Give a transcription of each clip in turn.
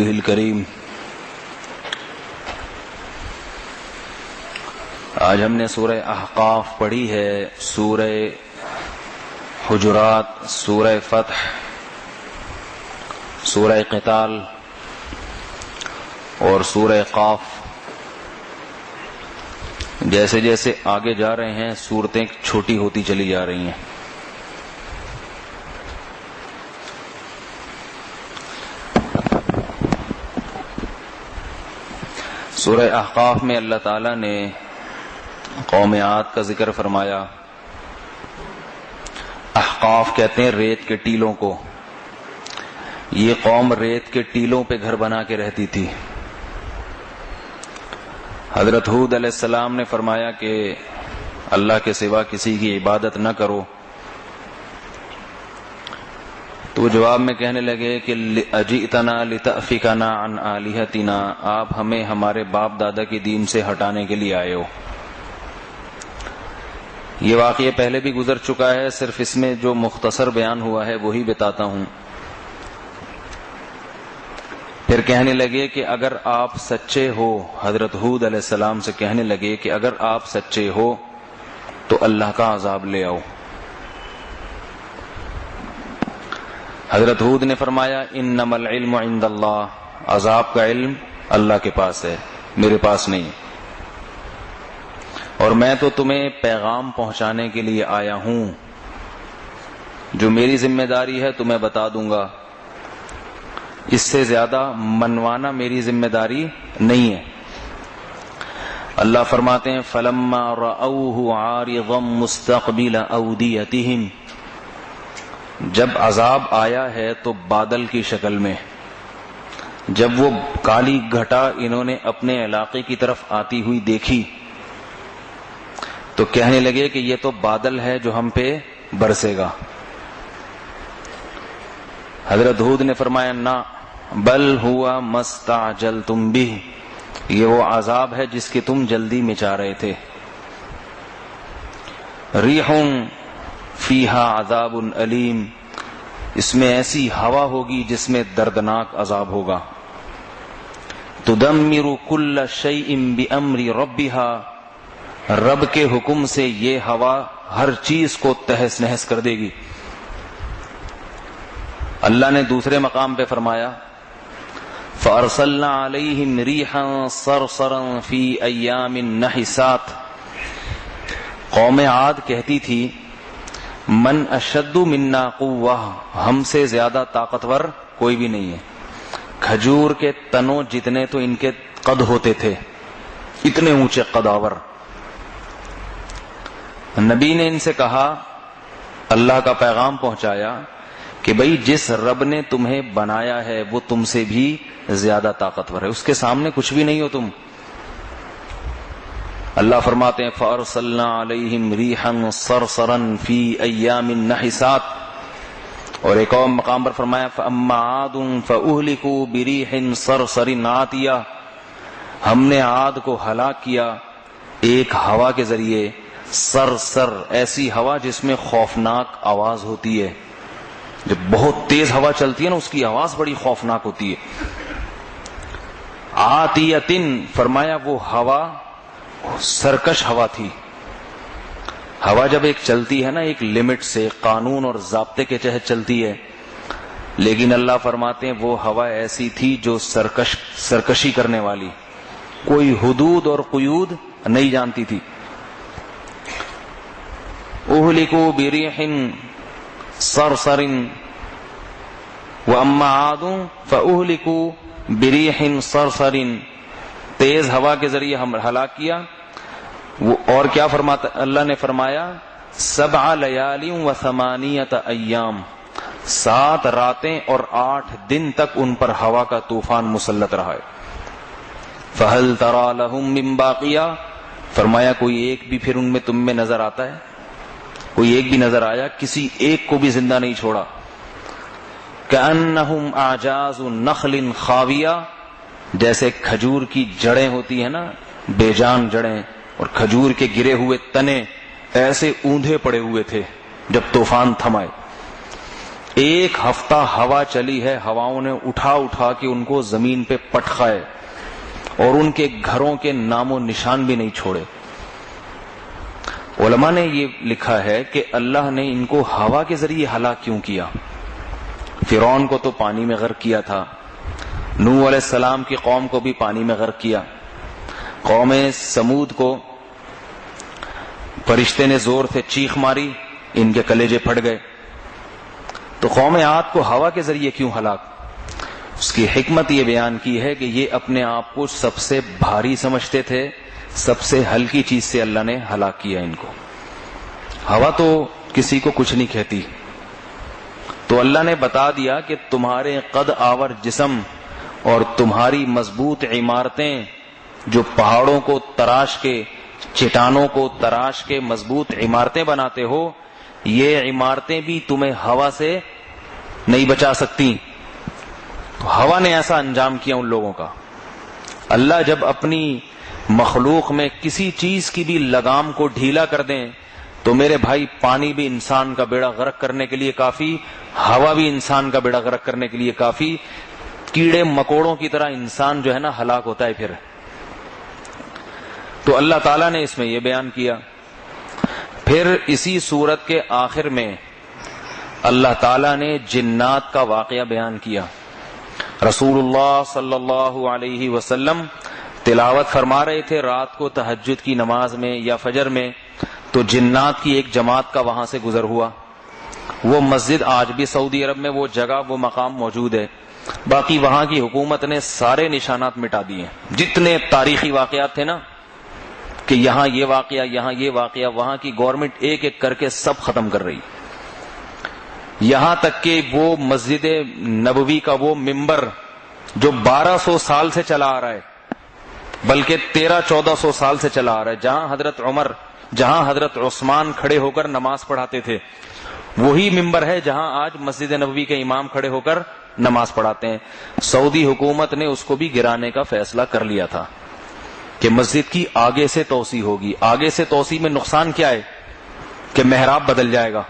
رسوله الكريم. آج ہم نے سورہ احقاف پڑھی ہے، سورہ حجرات، سورہ فتح، سورہ قتال اور سورہ قاف. جیسے جیسے آگے جا رہے ہیں سورتیں چھوٹی ہوتی چلی جا رہی ہیں. سورہ احقاف میں اللہ تعالیٰ نے قوم عاد کا ذکر فرمایا. احقاف کہتے ہیں ریت کے ٹیلوں کو. یہ قوم ریت کے ٹیلوں پہ گھر بنا کے رہتی تھی. حضرت ہود علیہ السلام نے فرمایا کہ اللہ کے سوا کسی کی عبادت نہ کرو، تو جواب میں کہنے لگے کہ اجئتنا لتأفکنا عن آلہتنا، آپ ہمیں ہمارے باپ دادا کے دین سے ہٹانے کے لیے آئے ہو. یہ واقعہ پہلے بھی گزر چکا ہے، صرف اس میں جو مختصر بیان ہوا ہے وہی بتاتا ہوں. پھر کہنے لگے کہ اگر آپ سچے ہو، حضرت ہود علیہ السلام سے کہنے لگے کہ اگر آپ سچے ہو تو اللہ کا عذاب لے آؤ. حضرت ہود نے فرمایا انما العلم عند اللہ، عذاب کا علم اللہ کے پاس ہے، میرے پاس نہیں. اور میں تو تمہیں پیغام پہنچانے کے لیے آیا ہوں، جو میری ذمہ داری ہے تمہیں بتا دوں گا، اس سے زیادہ منوانا میری ذمہ داری نہیں ہے. اللہ فرماتے ہیں فلما رأوه عارضا مستقبل اودیتهم، جب عذاب آیا ہے تو بادل کی شکل میں، جب وہ کالی گھٹا انہوں نے اپنے علاقے کی طرف آتی ہوئی دیکھی تو کہنے لگے کہ یہ تو بادل ہے جو ہم پہ برسے گا. حضرت ہود نے فرمایا نہ، بل ہوا مستعجلتم بہ، یہ وہ عذاب ہے جس کی تم جلدی میں چاہ رہے تھے. ریح فیہا عذاب علیم، اس میں ایسی ہوا ہوگی جس میں دردناک عذاب ہوگا. تدمر کل شیء بامر ربہا، رب کے حکم سے یہ ہوا ہر چیز کو تہس نہس کر دے گی. اللہ نے دوسرے مقام پہ فرمایا فَأَرْسَلْنَا عَلَيْهِمْ رِيحًا صَرْصَرًا فِي أَيَّامٍ نَحِسَاتٍ. قوم عاد کہتی تھی من اشد منا قوہ، ہم سے زیادہ طاقتور کوئی بھی نہیں ہے. کھجور کے تنوں جتنے تو ان کے قد ہوتے تھے، اتنے اونچے قداور. نبی نے ان سے کہا، اللہ کا پیغام پہنچایا کہ بھئی جس رب نے تمہیں بنایا ہے وہ تم سے بھی زیادہ طاقتور ہے، اس کے سامنے کچھ بھی نہیں ہو تم. اللہ فرماتے ہیں فَأَرْسَلْنَا عَلَيْهِمْ رِيحًا صَرْصَرًا فِي أَيَّامٍ نَحِسَاتٍ. اور ایک اور مقام پر فرمایا فَأَمَّا عَادٌ فَأُهْلِكُوا بِرِيحٍ صَرْصَرٍ عَاتِيَةٍ، ہم نے عاد کو ہلاک کیا ایک ہوا کے ذریعے. سرسر، ایسی ہوا جس میں خوفناک آواز ہوتی ہے، جب بہت تیز ہوا چلتی ہے نا اس کی آواز بڑی خوفناک ہوتی ہے. آتیتن، فرمایا وہ ہوا سرکش ہوا تھی. ہوا جب ایک چلتی ہے نا ایک لمٹ سے، قانون اور ضابطے کے تحت چلتی ہے، لیکن اللہ فرماتے ہیں وہ ہوا ایسی تھی جو سرکشی کرنے والی، کوئی حدود اور قیود نہیں جانتی تھی. اہلکوا بریح صرصر واما عاد فاہلکوا بریح صرصر، تیز ہوا کے ذریعے ہم ہلاک کیا. وہ اور کیا فرماتا اللہ نے فرمایا 7 لیال و 8 ایام، 7 راتیں اور 8 دن تک ان پر ہوا کا طوفان مسلط رہا ہے. فہل تری لہم من باقیہ، فرمایا کوئی ایک بھی پھر ان میں تم میں نظر آتا ہے؟ کوئی ایک بھی نظر آیا؟ کسی ایک کو بھی زندہ نہیں چھوڑا. کأنہم اعجاز نخل خاویہ، جیسے کھجور کی جڑیں ہوتی ہیں نا، بے جان جڑیں، اور کھجور کے گرے ہوئے تنے ایسے اوندھے پڑے ہوئے تھے جب طوفان تھمائے. ایک ہفتہ ہوا چلی ہے، ہواؤں نے اٹھا اٹھا کے ان کو زمین پہ پٹخا ہے اور ان کے گھروں کے نام و نشان بھی نہیں چھوڑے۔ علماء نے یہ لکھا ہے کہ اللہ نے ان کو ہوا کے ذریعے ہلاک کیوں کیا؟ فرعون کو تو پانی میں غرق کیا تھا، نوح علیہ السلام کی قوم کو بھی پانی میں غرق کیا، قوم سمود کو فرشتے نے زور سے چیخ ماری، ان کے کلیجے پھٹ گئے۔ تو قوم عاد کو ہوا کے ذریعے کیوں ہلاک؟ اس کی حکمت یہ بیان کی ہے کہ یہ اپنے آپ کو سب سے بھاری سمجھتے تھے، سب سے ہلکی چیز سے اللہ نے ہلاک کیا ان کو۔ ہوا تو کسی کو کچھ نہیں کہتی، تو اللہ نے بتا دیا کہ تمہارے قد آور جسم اور تمہاری مضبوط عمارتیں جو پہاڑوں کو تراش کے، چٹانوں کو تراش کے مضبوط عمارتیں بناتے ہو، یہ عمارتیں بھی تمہیں ہوا سے نہیں بچا سکتی۔ تو ہوا نے ایسا انجام کیا ان لوگوں کا۔ اللہ جب اپنی مخلوق میں کسی چیز کی بھی لگام کو ڈھیلا کر دیں تو میرے بھائی پانی بھی انسان کا بیڑا غرق کرنے کے لیے کافی، ہوا بھی انسان کا بیڑا غرق کرنے کے لیے کافی، کیڑے مکوڑوں کی طرح انسان جو ہے نا ہلاک ہوتا ہے پھر۔ تو اللہ تعالیٰ نے اس میں یہ بیان کیا۔ پھر اسی سورت کے آخر میں اللہ تعالیٰ نے جنات کا واقعہ بیان کیا۔ رسول اللہ صلی اللہ علیہ وسلم تلاوت فرما رہے تھے رات کو تہجد کی نماز میں یا فجر میں، تو جنات کی ایک جماعت کا وہاں سے گزر ہوا۔ وہ مسجد آج بھی سعودی عرب میں وہ جگہ، وہ مقام موجود ہے۔ باقی وہاں کی حکومت نے سارے نشانات مٹا دیے، جتنے تاریخی واقعات تھے نا کہ یہاں یہ واقعہ، یہاں یہ واقعہ، وہاں کی گورنمنٹ ایک ایک کر کے سب ختم کر رہی۔ یہاں تک کہ وہ مسجد نبوی کا وہ ممبر جو 1200 سال سے چلا آ رہا ہے، بلکہ 1300-1400 سال سے چلا آ رہا ہے، جہاں حضرت عمر، جہاں حضرت عثمان کھڑے ہو کر نماز پڑھاتے تھے، وہی ممبر ہے جہاں آج مسجد نبوی کے امام کھڑے ہو کر نماز پڑھاتے ہیں۔ سعودی حکومت نے اس کو بھی گرانے کا فیصلہ کر لیا تھا کہ مسجد کی آگے سے توسیع ہوگی۔ آگے سے توسیع میں نقصان کیا ہے کہ محراب بدل جائے گا۔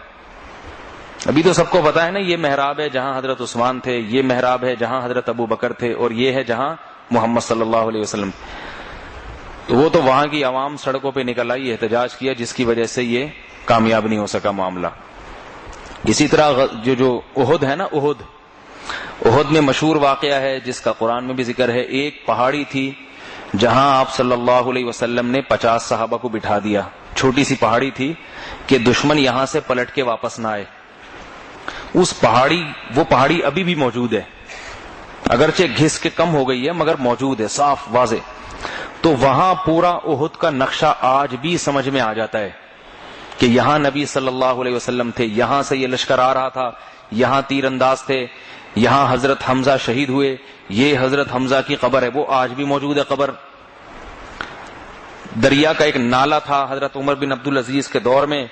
ابھی تو سب کو پتا ہے نا، یہ محراب ہے جہاں حضرت عثمان تھے، یہ محراب ہے جہاں حضرت ابو بکر تھے، اور یہ ہے جہاں محمد صلی اللہ علیہ وسلم۔ تو وہ تو وہاں کی عوام سڑکوں پہ نکل آئی، احتجاج کیا، جس کی وجہ سے یہ کامیاب نہیں ہو سکا معاملہ۔ اسی طرح جو احد ہے نا، احد میں مشہور واقعہ ہے جس کا قرآن میں بھی ذکر ہے۔ ایک پہاڑی تھی جہاں آپ صلی اللہ علیہ وسلم نے 50 صحابہ کو بٹھا دیا۔ چھوٹی سی پہاڑی تھی کہ دشمن یہاں سے پلٹ کے واپس نہ آئے۔ وہ پہاڑی ابھی بھی موجود ہے، اگرچہ گھس کے کم ہو گئی ہے مگر موجود ہے، صاف واضح۔ تو وہاں پورا احد کا نقشہ آج بھی سمجھ میں آ جاتا ہے کہ یہاں نبی صلی اللہ علیہ وسلم تھے، یہاں سے یہ لشکر آ رہا تھا، یہاں تیر انداز تھے، یہاں حضرت حمزہ شہید ہوئے، یہ حضرت حمزہ کی قبر ہے، وہ آج بھی موجود ہے قبر۔ دریا کا ایک نالا تھا حضرت عمر بن عبدالعزیز کے دور میں،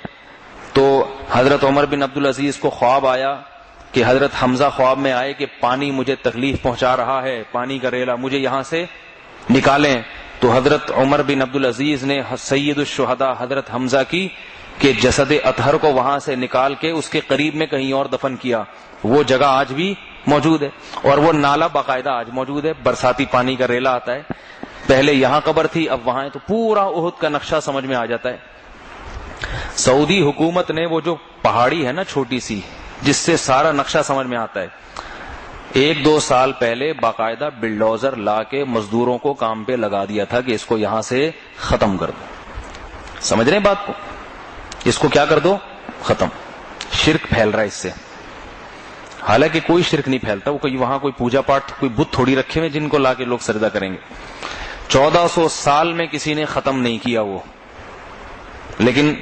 تو حضرت عمر بن عبدالعزیز کو خواب آیا کہ حضرت حمزہ خواب میں آئے کہ پانی مجھے تکلیف پہنچا رہا ہے، پانی کا ریلا، مجھے یہاں سے نکالیں۔ تو حضرت عمر بن عبدالعزیز نے سید الشہداء حضرت حمزہ کی کہ جسد اطہر کو وہاں سے نکال کے اس کے قریب میں کہیں اور دفن کیا۔ وہ جگہ آج بھی موجود ہے، اور وہ نالا باقاعدہ آج موجود ہے، برساتی پانی کا ریلا آتا ہے۔ پہلے یہاں قبر تھی، اب وہاں ہے، تو پورا احد کا نقشہ سمجھ میں آ جاتا ہے۔ سعودی حکومت نے وہ جو پہاڑی ہے نا چھوٹی سی، جس سے سارا نقشہ سمجھ میں آتا ہے، 1-2 سال پہلے باقاعدہ بلڈوزر لا کے مزدوروں کو کام پہ لگا دیا تھا کہ اس کو یہاں سے ختم کر دو۔ سمجھ رہے ہیں بات کو؟ اس کو کیا کر دو؟ ختم۔ شرک پھیل رہا ہے اس سے، حالانکہ کوئی شرک نہیں پھیلتا، وہ وہاں کوئی پوجا پاٹ، کوئی بت تھوڑی رکھے ہوئے جن کو لا کے لوگ سجدہ کریں گے۔ 1400 سال میں کسی نے ختم نہیں کیا وہ، لیکن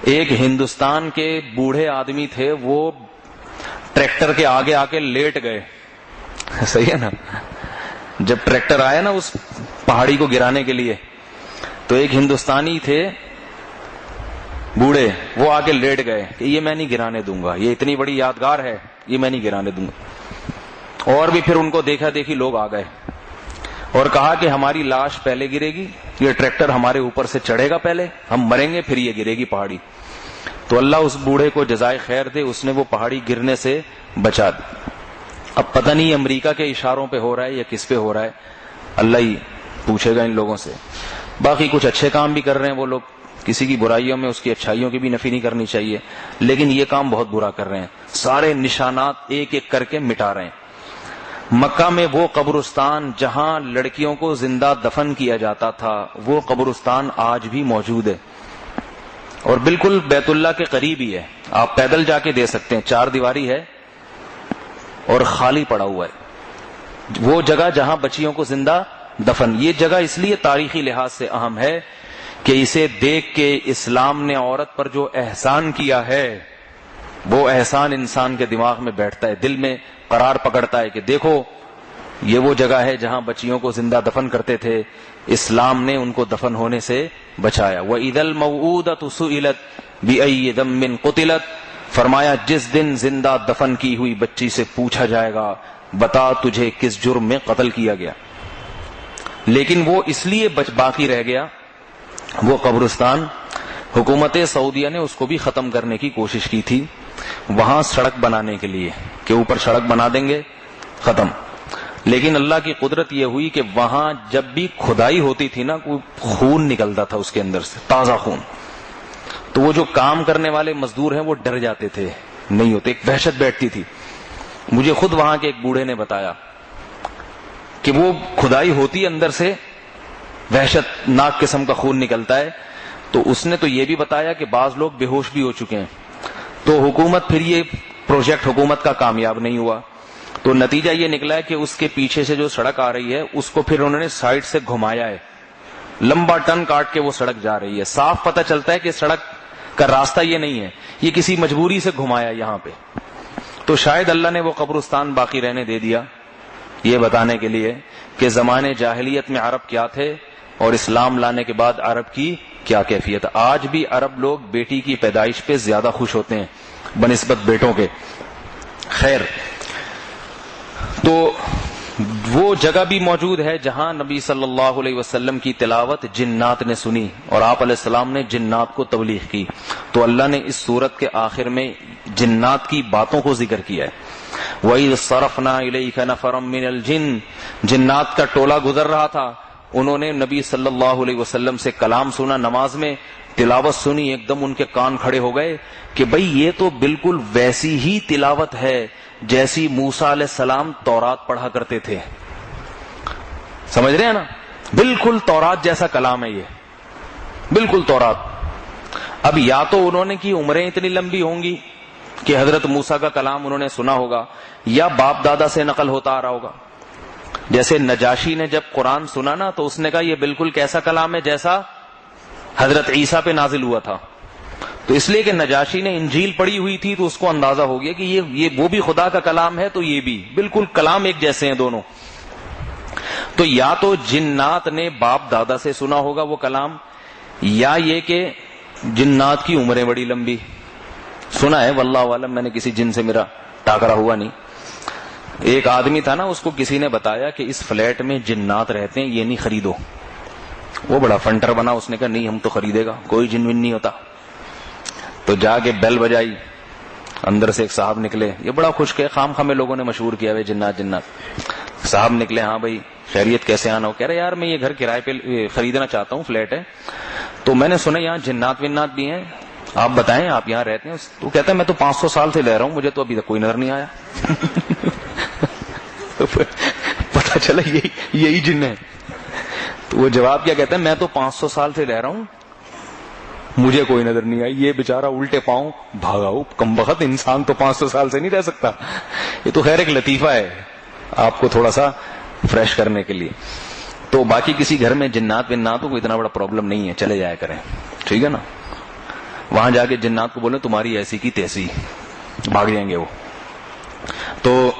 ایک ہندوستان کے بوڑھے آدمی تھے، وہ ٹریکٹر کے آگے آ کے لیٹ گئے۔ صحیح ہے نا؟ جب ٹریکٹر آیا نا اس پہاڑی کو گرانے کے لیے، تو ایک ہندوستانی تھے بوڑھے، وہ آ کے لیٹ گئے کہ یہ میں نہیں گرانے دوں گا، یہ اتنی بڑی یادگار ہے، یہ میں نہیں گرانے دوں گا۔ اور بھی پھر ان کو دیکھا دیکھی لوگ آ گئے اور کہا کہ ہماری لاش پہلے گرے گی، یہ ٹریکٹر ہمارے اوپر سے چڑھے گا، پہلے ہم مریں گے پھر یہ گرے گی پہاڑی۔ تو اللہ اس بوڑھے کو جزائے خیر دے، اس نے وہ پہاڑی گرنے سے بچا دی۔ اب پتہ نہیں امریکہ کے اشاروں پہ ہو رہا ہے یا کس پہ ہو رہا ہے، اللہ ہی پوچھے گا ان لوگوں سے۔ باقی کچھ اچھے کام بھی کر رہے ہیں وہ لوگ، کسی کی برائیوں میں اس کی اچھائیوں کی بھی نفی نہیں کرنی چاہیے، لیکن یہ کام بہت برا کر رہے ہیں، سارے نشانات ایک ایک کر کے مٹا رہے ہیں۔ مکہ میں وہ قبرستان جہاں لڑکیوں کو زندہ دفن کیا جاتا تھا، وہ قبرستان آج بھی موجود ہے اور بالکل بیت اللہ کے قریب ہی ہے، آپ پیدل جا کے دے سکتے ہیں، 4 دیواری ہے اور خالی پڑا ہوا ہے وہ جگہ جہاں بچیوں کو زندہ دفن۔ یہ جگہ اس لیے تاریخی لحاظ سے اہم ہے کہ اسے دیکھ کے اسلام نے عورت پر جو احسان کیا ہے وہ احسان انسان کے دماغ میں بیٹھتا ہے، دل میں قرار پکڑتا ہے کہ دیکھو یہ وہ جگہ ہے جہاں بچیوں کو زندہ دفن کرتے تھے، اسلام نے ان کو دفن ہونے سے بچایا۔ وَإِذَا الْمَوْءُودَةُ سُئِلَتْ بِأَيِّ ذَنبٍ قُتِلَتْ، فرمایا جس دن زندہ دفن کی ہوئی بچی سے پوچھا جائے گا بتا تجھے کس جرم میں قتل کیا گیا۔ لیکن وہ اس لیے باقی رہ گیا وہ قبرستان، حکومت سعودیہ نے اس کو بھی ختم کرنے کی کوشش کی تھی، وہاں سڑک بنانے کے لیے کہ اوپر سڑک بنا دیں گے ختم، لیکن اللہ کی قدرت یہ ہوئی کہ وہاں جب بھی کھدائی ہوتی تھی نا کوئی خون نکلتا تھا اس کے اندر سے، تازہ خون، تو وہ جو کام کرنے والے مزدور ہیں وہ ڈر جاتے تھے، نہیں ہوتے، ایک وحشت بیٹھتی تھی۔ مجھے خود وہاں کے ایک بوڑھے نے بتایا کہ وہ کھدائی ہوتی اندر سے وحشت ناک قسم کا خون نکلتا ہے، تو اس نے تو یہ بھی بتایا کہ بعض لوگ بے ہوش بھی ہو چکے ہیں، تو حکومت پھر یہ پروجیکٹ حکومت کا کامیاب نہیں ہوا، تو نتیجہ یہ نکلا ہے کہ اس کے پیچھے سے جو سڑک آ رہی ہے اس کو پھر انہوں نے سائڈ سے گھمایا ہے، لمبا ٹن کاٹ کے وہ سڑک جا رہی ہے، صاف پتہ چلتا ہے کہ سڑک کا راستہ یہ نہیں ہے، یہ کسی مجبوری سے گھمایا یہاں پہ۔ تو شاید اللہ نے وہ قبرستان باقی رہنے دے دیا یہ بتانے کے لیے کہ زمانے جاہلیت میں عرب کیا تھے اور اسلام لانے کے بعد عرب کی کیا کیفیت۔ آج بھی عرب لوگ بیٹی کی پیدائش پہ زیادہ خوش ہوتے ہیں بنسبت بیٹوں کے۔ خیر، تو وہ جگہ بھی موجود ہے جہاں نبی صلی اللہ علیہ وسلم کی تلاوت جنات نے سنی اور آپ علیہ السلام نے جنات کو تبلیغ کی، تو اللہ نے اس سورت کے آخر میں جنات کی باتوں کو ذکر کیا ہے۔ وَإِذْ صَرَفْنَا إِلَيْكَ نَفَرًا مِّنَ الْجِنِّ، جنات کا ٹولہ گزر رہا تھا، انہوں نے نبی صلی اللہ علیہ وسلم سے کلام سنا، نماز میں تلاوت سنی، ایک دم ان کے کان کھڑے ہو گئے کہ بھئی یہ تو بالکل ویسی ہی تلاوت ہے جیسی موسیٰ علیہ السلام تورات پڑھا کرتے تھے۔ سمجھ رہے ہیں نا، بالکل تورات جیسا کلام ہے یہ، بالکل تورات۔ اب یا تو انہوں نے کی عمریں اتنی لمبی ہوں گی کہ حضرت موسیٰ کا کلام انہوں نے سنا ہوگا، یا باپ دادا سے نقل ہوتا آ رہا ہوگا۔ جیسے نجاشی نے جب قرآن سنا نا تو اس نے کہا یہ بالکل کیسا کلام ہے جیسا حضرت عیسیٰ پہ نازل ہوا تھا، تو اس لیے کہ نجاشی نے انجیل پڑھی ہوئی تھی تو اس کو اندازہ ہو گیا کہ یہ وہ بھی خدا کا کلام ہے تو یہ بھی بالکل کلام ایک جیسے ہیں دونوں۔ تو یا تو جنات نے باپ دادا سے سنا ہوگا وہ کلام، یا یہ کہ جنات کی عمریں بڑی لمبی، سنا ہے واللہ عالم، میں نے کسی جن سے میرا ٹاکرا ہوا نہیں۔ ایک آدمی تھا نا، اس کو کسی نے بتایا کہ اس فلیٹ میں جنات رہتے ہیں، یہ نہیں خریدو، وہ بڑا فنٹر بنا، اس نے کہا نہیں ہم تو خریدے گا، کوئی جن ون نہیں ہوتا۔ تو جا کے بیل بجائی، اندر سے ایک صاحب نکلے، یہ بڑا خوش کے خام خامے لوگوں نے مشہور کیا ہے جنات جنات۔ صاحب نکلے، ہاں بھائی خیریت کیسے آنا ہو؟ کہہ رہے یار میں یہ گھر کرائے پہ خریدنا چاہتا ہوں، فلیٹ ہے، تو میں نے سنا یہاں جنات ونات بھی ہیں، آپ بتائیں آپ یہاں رہتے ہیں؟ تو کہتا ہے میں تو 500 سال سے رہ رہا ہوں، مجھے تو ابھی تک کوئی نظر نہیں آیا۔ پتا چلا یہی جن ہے۔ تو وہ جواب کیا کہتا ہے، میں تو 500 سال سے رہ رہا ہوں، مجھے کوئی نظر نہیں آئی۔ یہ بیچارہ الٹے پاؤں بھاگا، کمبخت انسان تو 500 سال سے نہیں رہ سکتا۔ یہ تو خیر ایک لطیفہ ہے آپ کو تھوڑا سا فریش کرنے کے لیے۔ تو باقی کسی گھر میں جنات ونات کو اتنا بڑا پرابلم نہیں ہے، چلے جایا کریں، ٹھیک ہے نا۔ وہاں جا کے جنات کو بولیں تمہاری ایسی کی تیسی، بھاگ جائیں گے وہ۔ تو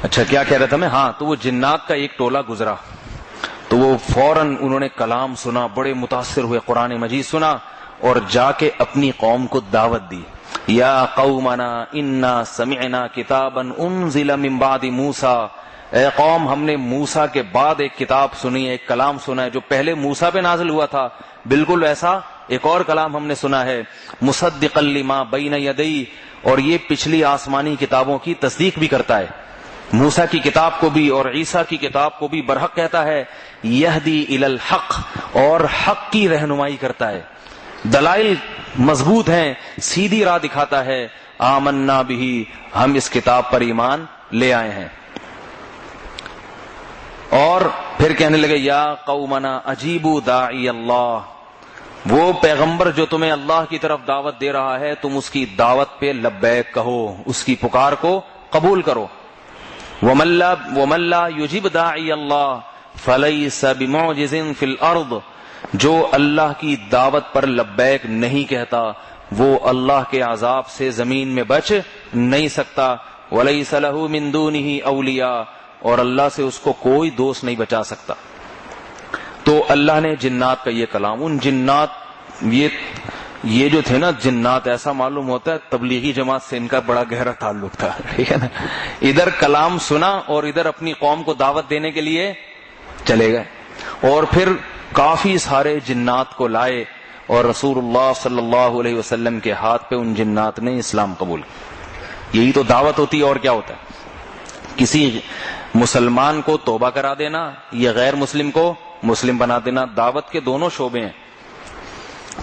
اچھا کیا کہہ رہا تھا میں؟ ہاں، تو وہ جنات کا ایک ٹولہ گزرا تو وہ فوراً انہوں نے کلام سنا، بڑے متاثر ہوئے، قرآن مجید سنا اور جا کے اپنی قوم کو دعوت دی۔ یا قومنا انا سمعنا کتابا انزل من بعد موسیٰ، اے قوم ہم نے موسیٰ کے بعد ایک کتاب سنی ہے، ایک کلام سنا ہے جو پہلے موسیٰ پہ نازل ہوا تھا، بالکل ایسا ایک اور کلام ہم نے سنا ہے مصدقا لما بین یدی، اور یہ پچھلی آسمانی کتابوں کی تصدیق بھی کرتا ہے، موسیٰ کی کتاب کو بھی اور عیسیٰ کی کتاب کو بھی برحق کہتا ہے، یہدی الی الحق، اور حق کی رہنمائی کرتا ہے، دلائل مضبوط ہیں، سیدھی راہ دکھاتا ہے، آمنا بہ، ہم اس کتاب پر ایمان لے آئے ہیں۔ اور پھر کہنے لگے یا قومنا اجیبوا داعی اللہ، وہ پیغمبر جو تمہیں اللہ کی طرف دعوت دے رہا ہے تم اس کی دعوت پہ لبیک کہو، اس کی پکار کو قبول کرو۔ وَمَن لَّا يُجِبْ دَاعِيَ اللَّهِ فَلَيْسَ بِمُعْجِزٍ فِي الْأَرْضِ، جو اللہ کی دعوت پر لبیک نہیں کہتا وہ اللہ کے عذاب سے زمین میں بچ نہیں سکتا، وَلَيْسَ لَهُ مِن دُونِهِ أَوْلِيَاء، اور اللہ سے اس کو کوئی دوست نہیں بچا سکتا۔ تو اللہ نے جنات کا یہ کلام، ان جنات یہ جو تھے نا جنات، ایسا معلوم ہوتا ہے تبلیغی جماعت سے ان کا بڑا گہرا تعلق تھا، ٹھیک ہے نا، ادھر کلام سنا اور ادھر اپنی قوم کو دعوت دینے کے لیے چلے گئے، اور پھر کافی سارے جنات کو لائے اور رسول اللہ صلی اللہ علیہ وسلم کے ہاتھ پہ ان جنات نے اسلام قبول کیا۔ یہی تو دعوت ہوتی ہے، اور کیا ہوتا ہے؟ کسی مسلمان کو توبہ کرا دینا یا غیر مسلم کو مسلم بنا دینا، دعوت کے دونوں شعبے ہیں۔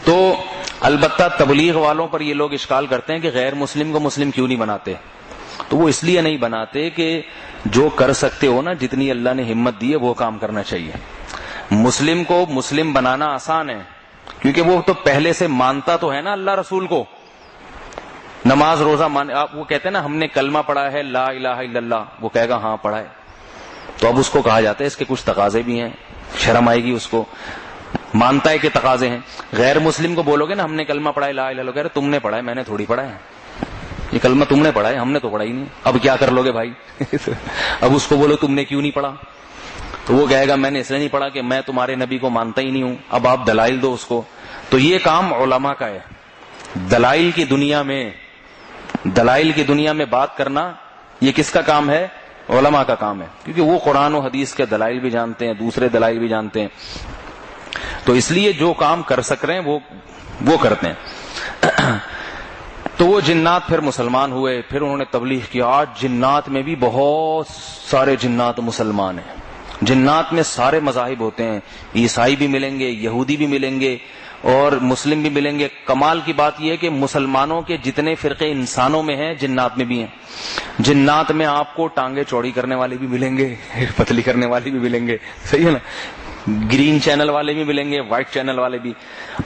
تو البتہ تبلیغ والوں پر یہ لوگ اشکال کرتے ہیں کہ غیر مسلم کو مسلم کیوں نہیں بناتے، تو وہ اس لیے نہیں بناتے کہ جو کر سکتے ہو نا، جتنی اللہ نے ہمت دی ہے وہ کام کرنا چاہیے۔ مسلم کو مسلم بنانا آسان ہے کیونکہ وہ تو پہلے سے مانتا تو ہے نا اللہ رسول کو، نماز روزہ آپ وہ کہتے ہیں نا ہم نے کلمہ پڑھا ہے لا الہ الا اللہ، وہ کہے گا ہاں پڑھا ہے، تو اب اس کو کہا جاتا ہے اس کے کچھ تقاضے بھی ہیں، شرم آئے گی اس کو، مانتا ہے کہ تقاضے ہیں۔ غیر مسلم کو بولو گے نا ہم نے کلمہ پڑھا ہے لا الہ الا اللہ، کہہ رہے تم نے پڑھا ہے میں نے تھوڑی پڑھا ہے، یہ کلمہ تم نے پڑھا ہے ہم نے تو پڑھا ہی نہیں، اب کیا کر لو گے بھائی؟ اب اس کو بولو تم نے کیوں نہیں پڑھا، تو وہ کہے گا میں نے اس لیے نہیں پڑھا کہ میں تمہارے نبی کو مانتا ہی نہیں ہوں، اب آپ دلائل دو اس کو۔ تو یہ کام علماء کا ہے، دلائل کی دنیا میں بات کرنا یہ کس کا کام ہے؟ علماء کا کام ہے، کیونکہ وہ قرآن و حدیث کے دلائل بھی جانتے ہیں، دوسرے دلائل بھی جانتے ہیں، تو اس لیے جو کام کر سک رہے ہیں وہ کرتے ہیں۔ تو وہ جنات پھر مسلمان ہوئے، پھر انہوں نے تبلیغ کیا۔ آج جنات میں بھی بہت سارے جنات مسلمان ہیں، جنات میں سارے مذاہب ہوتے ہیں، عیسائی بھی ملیں گے، یہودی بھی ملیں گے اور مسلم بھی ملیں گے۔ کمال کی بات یہ ہے کہ مسلمانوں کے جتنے فرقے انسانوں میں ہیں جنات میں بھی ہیں۔ جنات میں آپ کو ٹانگیں چوڑی کرنے والے بھی ملیں گے، پتلی کرنے والے بھی ملیں گے، صحیح ہے نا، گرین چینل والے بھی ملیں گے، وائٹ چینل والے بھی۔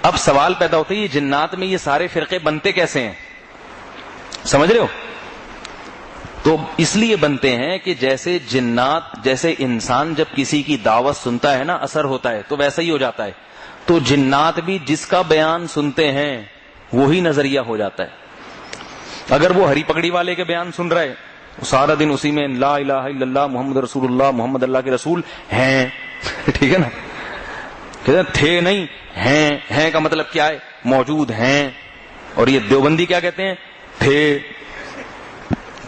اب سوال پیدا ہوتا ہے یہ جنات میں یہ سارے فرقے بنتے کیسے ہیں؟ سمجھ رہے ہو؟ تو اس لیے بنتے ہیں کہ جیسے جنات، جیسے انسان جب کسی کی دعوت سنتا ہے نا اثر ہوتا ہے تو ویسا ہی ہو جاتا ہے، تو جنات بھی جس کا بیان سنتے ہیں وہی نظریہ ہو جاتا ہے۔ اگر وہ ہری پگڑی والے کے بیان سن رہے سارا دن اسی میں لا الہ الا اللہ محمد رسول اللہ محمد اللہ کے رسول ہیں، ٹھیک ہے نا، کہتے ہیں تھے نہیں ہیں کا مطلب کیا ہے؟ موجود ہیں، اور یہ دیوبندی کیا کہتے ہیں؟ تھے،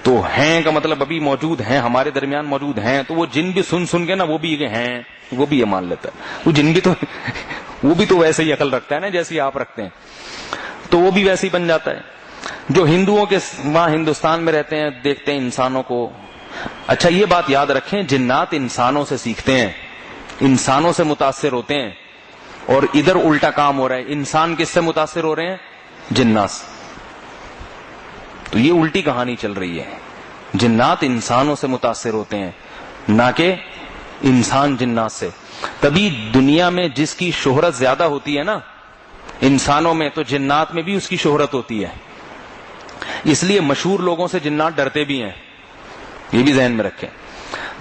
تو ہیں کا مطلب ابھی موجود ہیں، ہمارے درمیان موجود ہیں، تو وہ جن بھی سن کے نا وہ بھی ہیں، وہ بھی یہ مان لیتا ہے، وہ جن بھی تو وہ بھی تو ویسے ہی عقل رکھتا ہے نا جیسی آپ رکھتے ہیں، تو وہ بھی ویسے ہی بن جاتا ہے۔ جو ہندوؤں کے وہاں ہندوستان میں رہتے ہیں دیکھتے ہیں انسانوں کو، اچھا یہ بات یاد رکھیں جنات انسانوں سے سیکھتے ہیں، انسانوں سے متاثر ہوتے ہیں، اور ادھر الٹا کام ہو رہا ہے، انسان کس سے متاثر ہو رہے ہیں؟ جنات سے۔ تو یہ الٹی کہانی چل رہی ہے، جنات انسانوں سے متاثر ہوتے ہیں نہ کہ انسان جنات سے۔ تبھی دنیا میں جس کی شہرت زیادہ ہوتی ہے نا انسانوں میں، تو جنات میں بھی اس کی شہرت ہوتی ہے، اس لیے مشہور لوگوں سے جنات ڈرتے بھی ہیں، یہ بھی ذہن میں رکھیں۔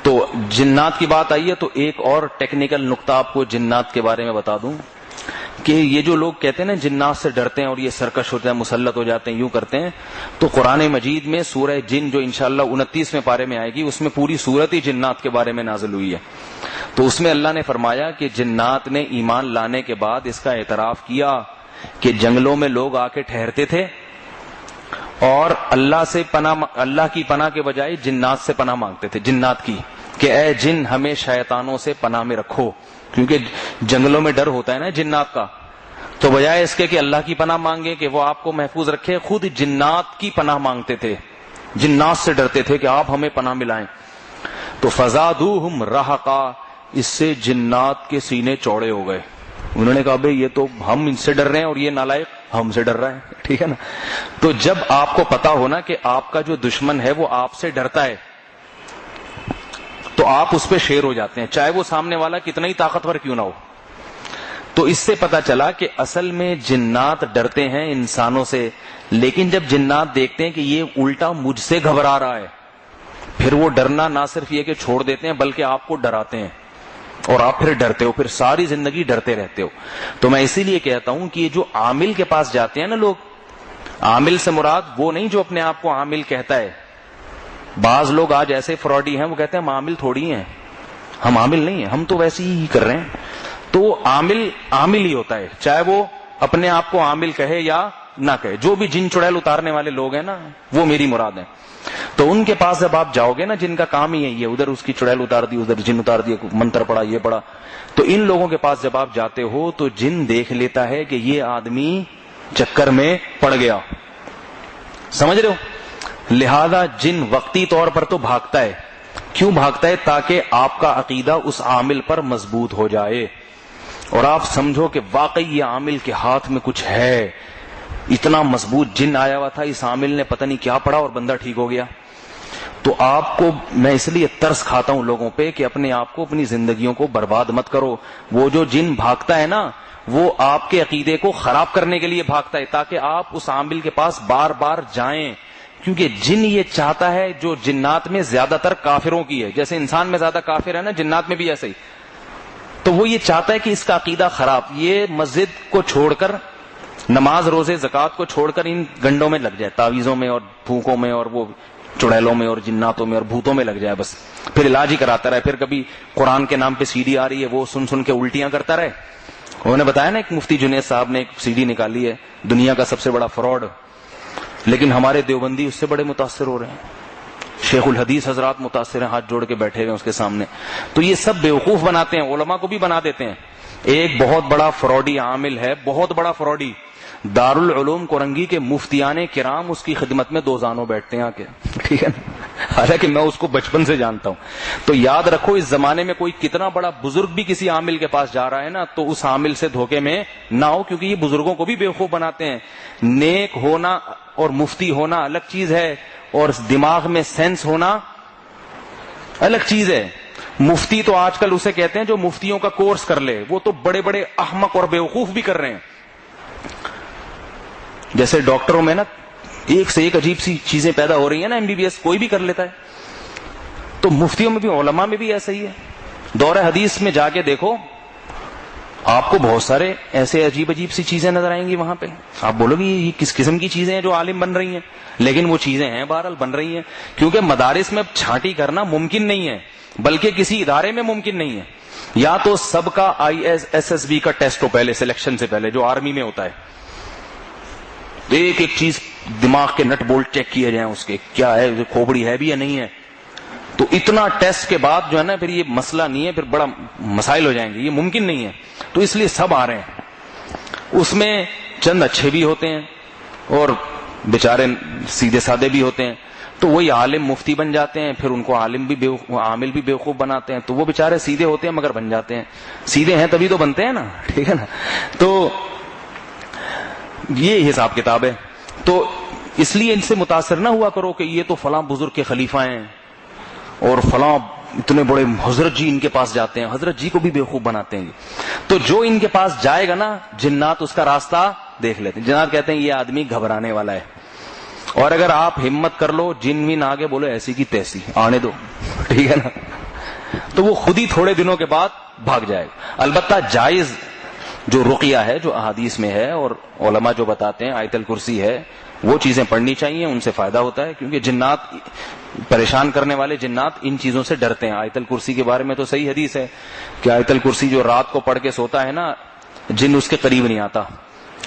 تو جنات کی بات آئی ہے تو ایک اور ٹیکنیکل نقطہ آپ کو جنات کے بارے میں بتا دوں کہ یہ جو لوگ کہتے ہیں نا جنات سے ڈرتے ہیں اور یہ سرکش ہوتے ہیں، مسلط ہو جاتے ہیں، یوں کرتے ہیں، تو قرآن مجید میں سورہ جن جو انشاءاللہ 29ویں پارے میں آئے گی اس میں پوری سورت ہی جنات کے بارے میں نازل ہوئی ہے۔ تو اس میں اللہ نے فرمایا کہ جنات نے ایمان لانے کے بعد اس کا اعتراف کیا کہ جنگلوں میں لوگ آ کے ٹھہرتے تھے اور اللہ کی پناہ کے بجائے جنات سے پناہ مانگتے تھے، جنات کی، کہ اے جن ہمیں شیطانوں سے پناہ میں رکھو، کیونکہ جنگلوں میں ڈر ہوتا ہے نا جنات کا، تو بجائے اس کے کہ اللہ کی پناہ مانگے کہ وہ آپ کو محفوظ رکھے، خود جنات کی پناہ مانگتے تھے، جنات سے ڈرتے تھے کہ آپ ہمیں پناہ ملائیں. تو فزادوہم رہقا، اس سے جنات کے سینے چوڑے ہو گئے. انہوں نے کہا بھئی یہ تو ہم ان سے ڈر رہے ہیں اور یہ نالائق ہم سے ڈر رہا ہے. ٹھیک ہے نا. تو جب آپ کو پتا ہونا کہ آپ کا جو دشمن ہے وہ آپ سے ڈرتا ہے تو آپ اس پہ شیر ہو جاتے ہیں، چاہے وہ سامنے والا کتنا ہی طاقتور کیوں نہ ہو. تو اس سے پتا چلا کہ اصل میں جنات ڈرتے ہیں انسانوں سے، لیکن جب جنات دیکھتے ہیں کہ یہ الٹا مجھ سے گھبرا رہا ہے، پھر وہ ڈرنا نہ صرف یہ کہ چھوڑ دیتے ہیں بلکہ آپ کو ڈراتے ہیں اور آپ پھر ڈرتے ہو، پھر ساری زندگی ڈرتے رہتے ہو. تو میں اسی لیے کہتا ہوں کہ یہ جو عامل کے پاس جاتے ہیں نا لوگ، عامل سے مراد وہ نہیں جو اپنے آپ کو عامل کہتا ہے. بعض لوگ آج ایسے فراڈی ہیں وہ کہتے ہیں ہم عامل تھوڑی ہیں، ہم عامل نہیں ہیں، ہم تو ویسے ہی کر رہے ہیں. تو عامل عامل ہی ہوتا ہے، چاہے وہ اپنے آپ کو عامل کہے یا نہ کہے. جو بھی جن چڑیل اتارنے والے لوگ ہیں نا وہ میری مراد ہیں. تو ان کے پاس جب آپ جاؤ گے نا جن کا کام ہی ہے یہ ادھر اس کی چڑیل اتار دی، ادھر جن اتار دیا، منتر پڑا یہ پڑا، تو ان لوگوں کے پاس جب آپ جاتے ہو تو جن دیکھ لیتا ہے کہ یہ آدمی چکر میں پڑ گیا. سمجھ رہے ہو؟ لہذا جن وقتی طور پر تو بھاگتا ہے. کیوں بھاگتا ہے؟ تاکہ آپ کا عقیدہ اس عامل پر مضبوط ہو جائے اور آپ سمجھو کہ واقعی یہ عامل کے ہاتھ میں کچھ ہے. اتنا مضبوط جن آیا ہوا تھا، اس عامل نے پتہ نہیں کیا پڑھا اور بندہ ٹھیک ہو گیا. تو آپ کو میں اس لیے ترس کھاتا ہوں لوگوں پہ کہ اپنے آپ کو، اپنی زندگیوں کو برباد مت کرو. وہ جو جن بھاگتا ہے نا وہ آپ کے عقیدے کو خراب کرنے کے لیے بھاگتا ہے تاکہ آپ اس عامل کے پاس بار بار جائیں. کیونکہ جن یہ چاہتا ہے، جو جنات میں زیادہ تر کافروں کی ہے، جیسے انسان میں زیادہ کافر ہے نا جنات میں بھی ایسے ہی، تو وہ یہ چاہتا ہے کہ اس کا عقیدہ خراب، یہ مسجد کو چھوڑ کر، نماز روزے زکوٰۃ کو چھوڑ کر ان گنڈوں میں لگ جائے، تعویذوں میں اور پھونکوں میں اور وہ چڑیلوں میں اور جناتوں میں اور بھوتوں میں لگ جائے، بس پھر علاج ہی کراتا رہے. پھر کبھی قرآن کے نام پہ سی ڈی آ رہی ہے وہ سن سن کے الٹیاں کرتا رہے. انہوں نے بتایا نا ایک مفتی جنید صاحب نے ایک سی ڈی نکالی ہے، دنیا کا سب سے بڑا فراڈ، لیکن ہمارے دیوبندی اس سے بڑے متاثر ہو رہے ہیں. شیخ الحدیث حضرات متاثر ہیں، ہاتھ جوڑ کے بیٹھے ہوئے ہیں اس کے سامنے. تو یہ سب بیوقوف بناتے ہیں، علماء کو بھی بنا دیتے ہیں. ایک بہت بڑا فراڈی عامل ہے، بہت بڑا فراڈی، دارالعلوم کورنگی کے مفتیان کرام اس کی خدمت میں دو زانوں بیٹھتے ہیں آ کے. ٹھیک ہے نا؟ حالانکہ میں اس کو بچپن سے جانتا ہوں. تو یاد رکھو اس زمانے میں کوئی کتنا بڑا بزرگ بھی کسی عامل کے پاس جا رہا ہے نا تو اس عامل سے دھوکے میں نہ ہو، کیونکہ یہ بزرگوں کو بھی بیوقوف بناتے ہیں. نیک ہونا اور مفتی ہونا الگ چیز ہے اور دماغ میں سینس ہونا الگ چیز ہے. مفتی تو آج کل اسے کہتے ہیں جو مفتیوں کا کورس کر لے، وہ تو بڑے بڑے احمق اور بیوقوف بھی کر رہے ہیں. جیسے ڈاکٹروں میں نا ایک سے ایک عجیب سی چیزیں پیدا ہو رہی ہیں نا، ایم بی بی ایس کوئی بھی کر لیتا ہے، تو مفتیوں میں بھی، علماء میں بھی ایسا ہی ہے. دور حدیث میں جا کے دیکھو، آپ کو بہت سارے ایسے عجیب عجیب سی چیزیں نظر آئیں گی وہاں پہ. آپ بولو گے یہ کس قسم کی چیزیں ہیں جو عالم بن رہی ہیں، لیکن وہ چیزیں ہیں بہرحال بن رہی ہیں. کیونکہ مدارس میں چھانٹی کرنا ممکن نہیں ہے، بلکہ کسی ادارے میں ممکن نہیں ہے. یا تو سب کا ISSB کا ٹیسٹ ہو پہلے، سلیکشن سے پہلے، جو آرمی میں ہوتا ہے، ایک ایک چیز دماغ کے نٹ بولٹ چیک کیے جائیں، اس کے کیا ہے، کھوپڑی ہے بھی یا نہیں ہے. تو اتنا ٹیسٹ کے بعد جو ہے نا پھر یہ مسئلہ نہیں ہے، پھر بڑا مسائل ہو جائیں گے، یہ ممکن نہیں ہے. تو اس لیے سب آ رہے ہیں. اس میں چند اچھے بھی ہوتے ہیں اور بیچارے سیدھے سادے بھی ہوتے ہیں. تو وہی عالم مفتی بن جاتے ہیں، پھر ان کو عالم بھی عامل بھی بیوقوف بناتے ہیں. تو وہ بیچارے سیدھے ہوتے ہیں مگر بن جاتے ہیں. سیدھے ہیں تبھی تو بنتے ہیں نا. ٹھیک ہے نا؟ تو یہ حساب کتاب ہے. تو اس لیے ان سے متاثر نہ ہوا کرو کہ یہ تو فلاں بزرگ کے خلیفہ ہیں اور فلاں اتنے بڑے حضرت جی ان کے پاس جاتے ہیں. حضرت جی کو بھی بیوقوف بناتے ہیں. تو جو ان کے پاس جائے گا نا جنات اس کا راستہ دیکھ لیتے ہیں. جنات کہتے ہیں یہ آدمی گھبرانے والا ہے، اور اگر آپ ہمت کر لو جن بھی نہ آگے بولے ایسی کی تیسی آنے دو. ٹھیک ہے نا؟ تو وہ خود ہی تھوڑے دنوں کے بعد بھاگ جائے گا. البتہ جائز جو رقیہ ہے، جو احادیث میں ہے اور علماء جو بتاتے ہیں، آیت الکرسی ہے، وہ چیزیں پڑھنی چاہیے، ان سے فائدہ ہوتا ہے. کیونکہ جنات، پریشان کرنے والے جنات ان چیزوں سے ڈرتے ہیں. آیت الکرسی کے بارے میں تو صحیح حدیث ہے کہ آیت الکرسی جو رات کو پڑھ کے سوتا ہے نا، جن اس کے قریب نہیں آتا.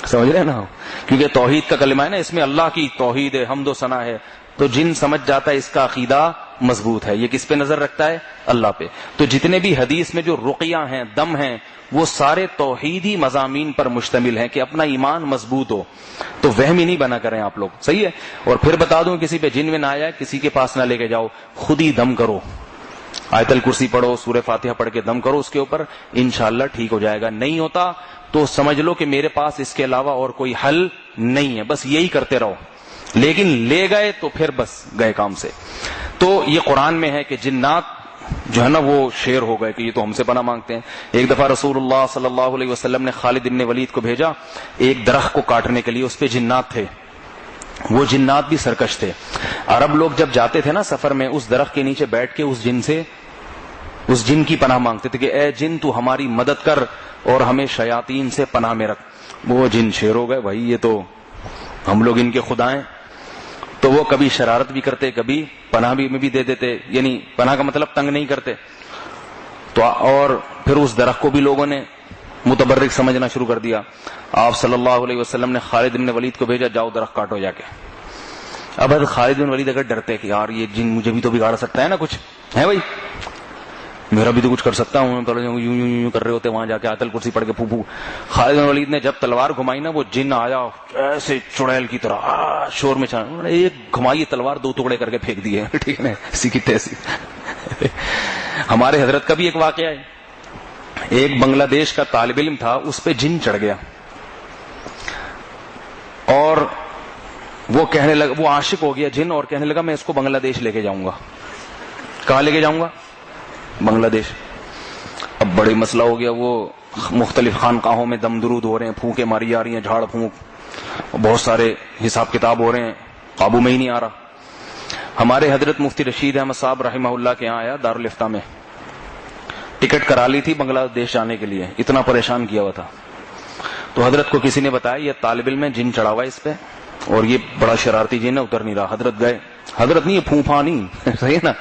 سمجھ رہے نا؟ کیونکہ توحید کا کلمہ ہے نا، اس میں اللہ کی توحید ہے، حمد و ثنا ہے. تو جن سمجھ جاتا ہے اس کا عقیدہ مضبوط ہے. یہ کس پہ نظر رکھتا ہے؟ اللہ پہ. تو جتنے بھی حدیث میں جو رقیہ ہیں، دم ہیں، وہ سارے توحیدی مضامین پر مشتمل ہیں کہ اپنا ایمان مضبوط ہو. تو وہم ہی نہیں بنا کریں آپ لوگ، صحیح ہے. اور پھر بتا دوں، کسی پہ جن میں نہ آیا کسی کے پاس نہ لے کے جاؤ، خود ہی دم کرو، آیت الکرسی پڑھو، سورہ فاتحہ پڑھ کے دم کرو اس کے اوپر، انشاءاللہ ٹھیک ہو جائے گا. نہیں ہوتا تو سمجھ لو کہ میرے پاس اس کے علاوہ اور کوئی حل نہیں ہے، بس یہی کرتے رہو. لیکن لے گئے تو پھر بس گئے کام سے. تو یہ قرآن میں ہے کہ جنات جو ہے نا وہ شیر ہو گئے کہ یہ تو ہم سے پناہ مانگتے ہیں. ایک دفعہ رسول اللہ صلی اللہ علیہ وسلم نے خالد بن ولید کو بھیجا ایک درخت کو کاٹنے کے لیے. اس پہ جنات تھے، وہ جنات بھی سرکش تھے. عرب لوگ جب جاتے تھے نا سفر میں، اس درخت کے نیچے بیٹھ کے اس جن کی پناہ مانگتے تھے کہ اے جن تو ہماری مدد کر اور ہمیں شیاطین سے پناہ میں رکھ. وہ جن شیر ہو گئے، بھائی یہ تو ہم لوگ ان کے خدا ہیں. تو وہ کبھی شرارت بھی کرتے، کبھی پناہ بھی دے دیتے، یعنی پناہ کا مطلب تنگ نہیں کرتے. تو اور پھر اس درخت کو بھی لوگوں نے متبرک سمجھنا شروع کر دیا. آپ صلی اللہ علیہ وسلم نے خالد بن ولید کو بھیجا، جاؤ درخت کاٹو جا کے. اب خالد بن ولید اگر ڈرتے کہ یار یہ جن مجھے بھی تو بگاڑ سکتا ہے نا، کچھ ہے بھائی، میرا بھی تو کچھ کر سکتا ہوں، یوں کر رہے ہوتے وہاں جا کے آیت الکرسی پڑھ کے پھو. خالد بن ولید نے جب تلوار گھمائی نا، وہ جن آیا ایسے چڑیل کی طرح شور میں چھانا، ایک گھمائی تلوار 2 ٹکڑے کر کے پھینک دیے. ٹھیک ہے، اسی کی تیسی. ہمارے حضرت کا بھی ایک واقعہ ہے. ایک بنگلہ دیش کا طالب علم تھا، اس پہ جن چڑھ گیا اور وہ کہنے لگا، وہ عاشق ہو گیا جن، اور کہنے لگا میں اس کو بنگلہ دیش لے کے جاؤں گا. کہاں لے کے جاؤں گا؟ بنگلہ دیش. اب بڑے مسئلہ ہو گیا. وہ مختلف خانقاہوں میں دم درود ہو رہے ہیں، پھونکیں ماری جا رہی ہیں، جھاڑ پھونک، بہت سارے حساب کتاب ہو رہے ہیں، قابو میں ہی نہیں آ رہا. ہمارے حضرت مفتی رشید احمد صاحب رحمہ اللہ کے یہاں آیا دارالفتہ میں. ٹکٹ کرا لی تھی بنگلہ دیش جانے کے لیے، اتنا پریشان کیا ہوا تھا. تو حضرت کو کسی نے بتایا یہ طالب علم میں جن چڑھا ہوا ہے اس پہ، اور یہ بڑا شرارتی جن ہے، اتر نہیں رہا. حضرت گئے، حضرت نہیں، یہ پھونفا نہیں، صحیح ہے نا،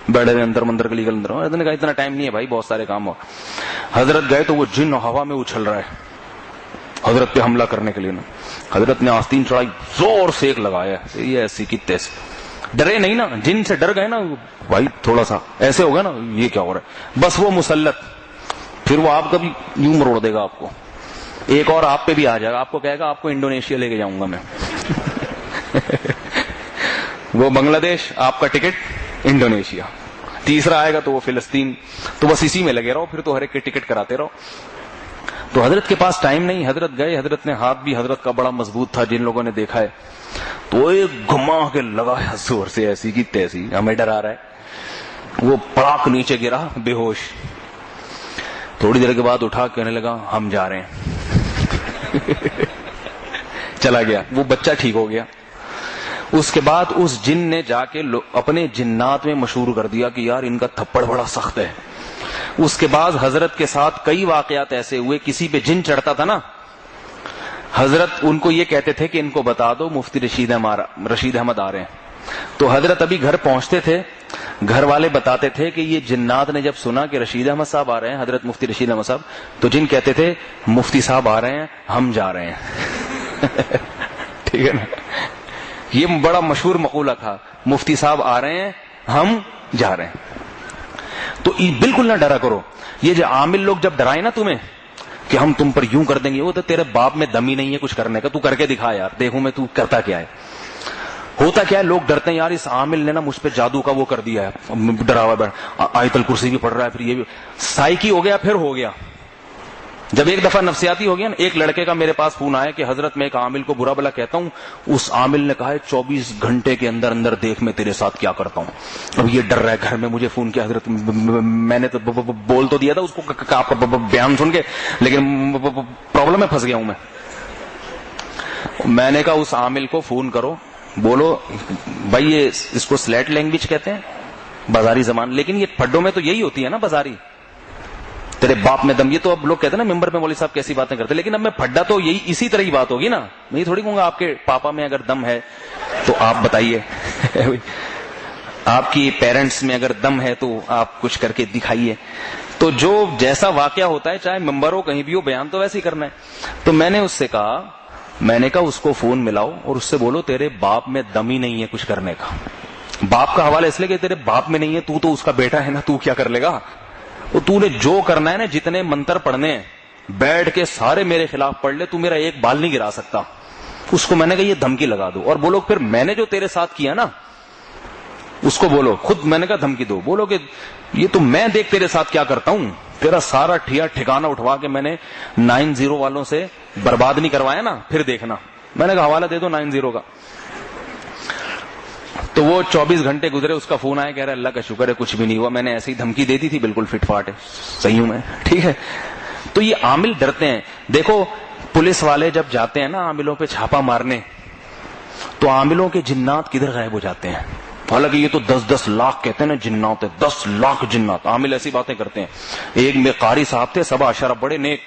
بیٹھے اندر مندر کے لیے اندر. حضرت نے کہا اتنا ٹائم نہیں ہے بھائی، بہت سارے کام ہو. حضرت گئے تو وہ جن ہوا میں اچھل رہا ہے حضرت پہ حملہ کرنے کے لیے. نا حضرت نے آستین چڑھائی، زور سے ایک لگایا، یہ ایسی کی تیسے. ڈرے نہیں نا، جن سے ڈر گئے نا بھائی، تھوڑا سا ایسے ہوگا نا یہ کیا ہو رہا ہے، بس وہ مسلط. پھر وہ آپ کا بھی یوں مروڑ دے گا آپ کو. ایک اور آپ پہ بھی آ جائے گا، آپ کو کہے گا آپ کو انڈونیشیا لے کے جاؤں گا میں. وہ بنگلہ دیش، آپ کا ٹکٹ انڈونیشیا. تیسرا آئے گا تو وہ فلسطین. تو بس اسی میں لگے رہو، پھر تو ہر ایک کے ٹکٹ کراتے رہو. تو حضرت کے پاس ٹائم نہیں. حضرت گئے، حضرت نے ہاتھ بھی حضرت کا بڑا مضبوط تھا، جن لوگوں نے دیکھا ہے. تو ایک گھما کے لگایا زور سے، ایسی کی تیسی، ہمیں ڈر آ رہا ہے. وہ پڑاک نیچے گرا بے ہوش. تھوڑی دیر کے بعد اٹھا کہنے لگا ہم جا رہے ہیں. چلا گیا. وہ بچہ ٹھیک ہو گیا. اس کے بعد اس جن نے جا کے اپنے جنات میں مشہور کر دیا کہ یار ان کا تھپڑ بڑا سخت ہے. اس کے بعد حضرت کے ساتھ کئی واقعات ایسے ہوئے، کسی پہ جن چڑھتا تھا نا، حضرت ان کو یہ کہتے تھے کہ ان کو بتا دو مفتی رشید احمد آ رہے ہیں. تو حضرت ابھی گھر پہنچتے تھے، گھر والے بتاتے تھے کہ یہ جنات نے جب سنا کہ رشید احمد صاحب آ رہے ہیں، حضرت مفتی رشید احمد صاحب، تو جن کہتے تھے مفتی صاحب آ رہے ہیں، ہم جا رہے ہیں. ٹھیک ہے نا، یہ بڑا مشہور مقولہ تھا، مفتی صاحب آ رہے ہیں، ہم جا رہے ہیں. تو بالکل نہ ڈرا کرو. یہ جو عامل لوگ جب ڈرائیں نا تمہیں کہ ہم تم پر یوں کر دیں گے، وہ تو تیرے باپ میں دم ہی نہیں ہے کچھ کرنے کا، تو کر کے دکھا یار، دیکھوں میں تو کرتا کیا ہے. ہوتا کیا ہے، لوگ ڈرتے ہیں یار اس عامل نے نا مجھ پہ جادو کا وہ کر دیا ہے، ڈرا ہوا آیت الکرسی بھی پڑھ رہا ہے، پھر یہ بھی سائیکی ہو گیا. پھر ہو گیا جب ایک دفعہ نفسیاتی ہو گیا نا. ایک لڑکے کا میرے پاس فون آیا کہ حضرت میں ایک عامل کو برا بلا کہتا ہوں، اس عامل نے کہا ہے 24 گھنٹے کے اندر اندر دیکھ میں تیرے ساتھ کیا کرتا ہوں. اب یہ ڈر رہا ہے، گھر میں مجھے فون کیا حضرت، میں نے تو بول تو دیا تھا اس کو آپ کا بیان سن کے، لیکن پرابلم میں پھنس گیا ہوں میں نے کہا اس عامل کو فون کرو، بولو بھائی یہ اس کو سلیٹ لینگویج کہتے ہیں، بازاری زبان، لیکن یہ پھڈوں میں تو یہی ہوتی ہے نا بازاری، تیرے باپ میں دم. یہ تو اب لوگ کہتے ہیں نا ممبر پہ مولوی صاحب کیسی باتیں کرتے، لیکن اب میں پھڈا تو یہی اسی طرح ہی بات ہوگی نا. میں تھوڑی کہوں گا آپ کے پاپا میں اگر دم ہے تو آپ بتائیے، آپ کی پیرنٹس میں اگر دم ہے تو آپ کچھ کر کے دکھائیے. تو جو جیسا واقعہ ہوتا ہے، چاہے ممبر ہو کہیں بھی ہو، بیان تو ویسے ہی کرنا ہے. تو میں نے اس سے کہا، میں نے کہا اس کو فون ملاؤ اور اس سے بولو تیرے باپ میں دم ہی نہیں ہے کچھ کرنے کا. باپ کا حوالہ اس لیے کہ تیرے باپ میں نہیں ہے, تو اس کا بیٹا ہے نا, تو کیا کر لے گا. تو نے جو کرنا ہے نا, جتنے منتر پڑھنے ہیں بیٹھ کے سارے میرے خلاف پڑھ لے, تو میرا ایک بال نہیں گرا سکتا. اس کو میں نے کہا یہ دھمکی لگا دو, اور بولو پھر میں نے جو تیرے ساتھ کیا نا اس کو بولو, خود میں نے کہا دھمکی دو, بولو کہ یہ تو میں دیکھ تیرے ساتھ کیا کرتا ہوں, تیرا سارا ٹھکانہ اٹھوا کے میں نے 90 والوں سے برباد نہیں کروایا نا, پھر دیکھنا. میں نے کہا حوالہ دے دو 90 کا. تو وہ 24 گھنٹے گزرے, اس کا فون آیا, کہہ رہا اللہ کا شکر ہے کچھ بھی نہیں ہوا, میں نے ایسی دھمکی دے دی تھی, بالکل فٹ فاٹ ہے, صحیح ہوں میں, ٹھیک ہے. تو یہ عامل ڈرتے ہیں. دیکھو پولیس والے جب جاتے ہیں نا عاملوں پہ چھاپا مارنے, تو عاملوں کے جنات کدھر غائب ہو جاتے ہیں. حالانکہ یہ تو 10-10 لاکھ کہتے ہیں نا جنات ہے, 10 لاکھ جنات. عامل ایسی باتیں کرتے ہیں. ایک میں قاری صاحب تھے, 17 بڑے نیک,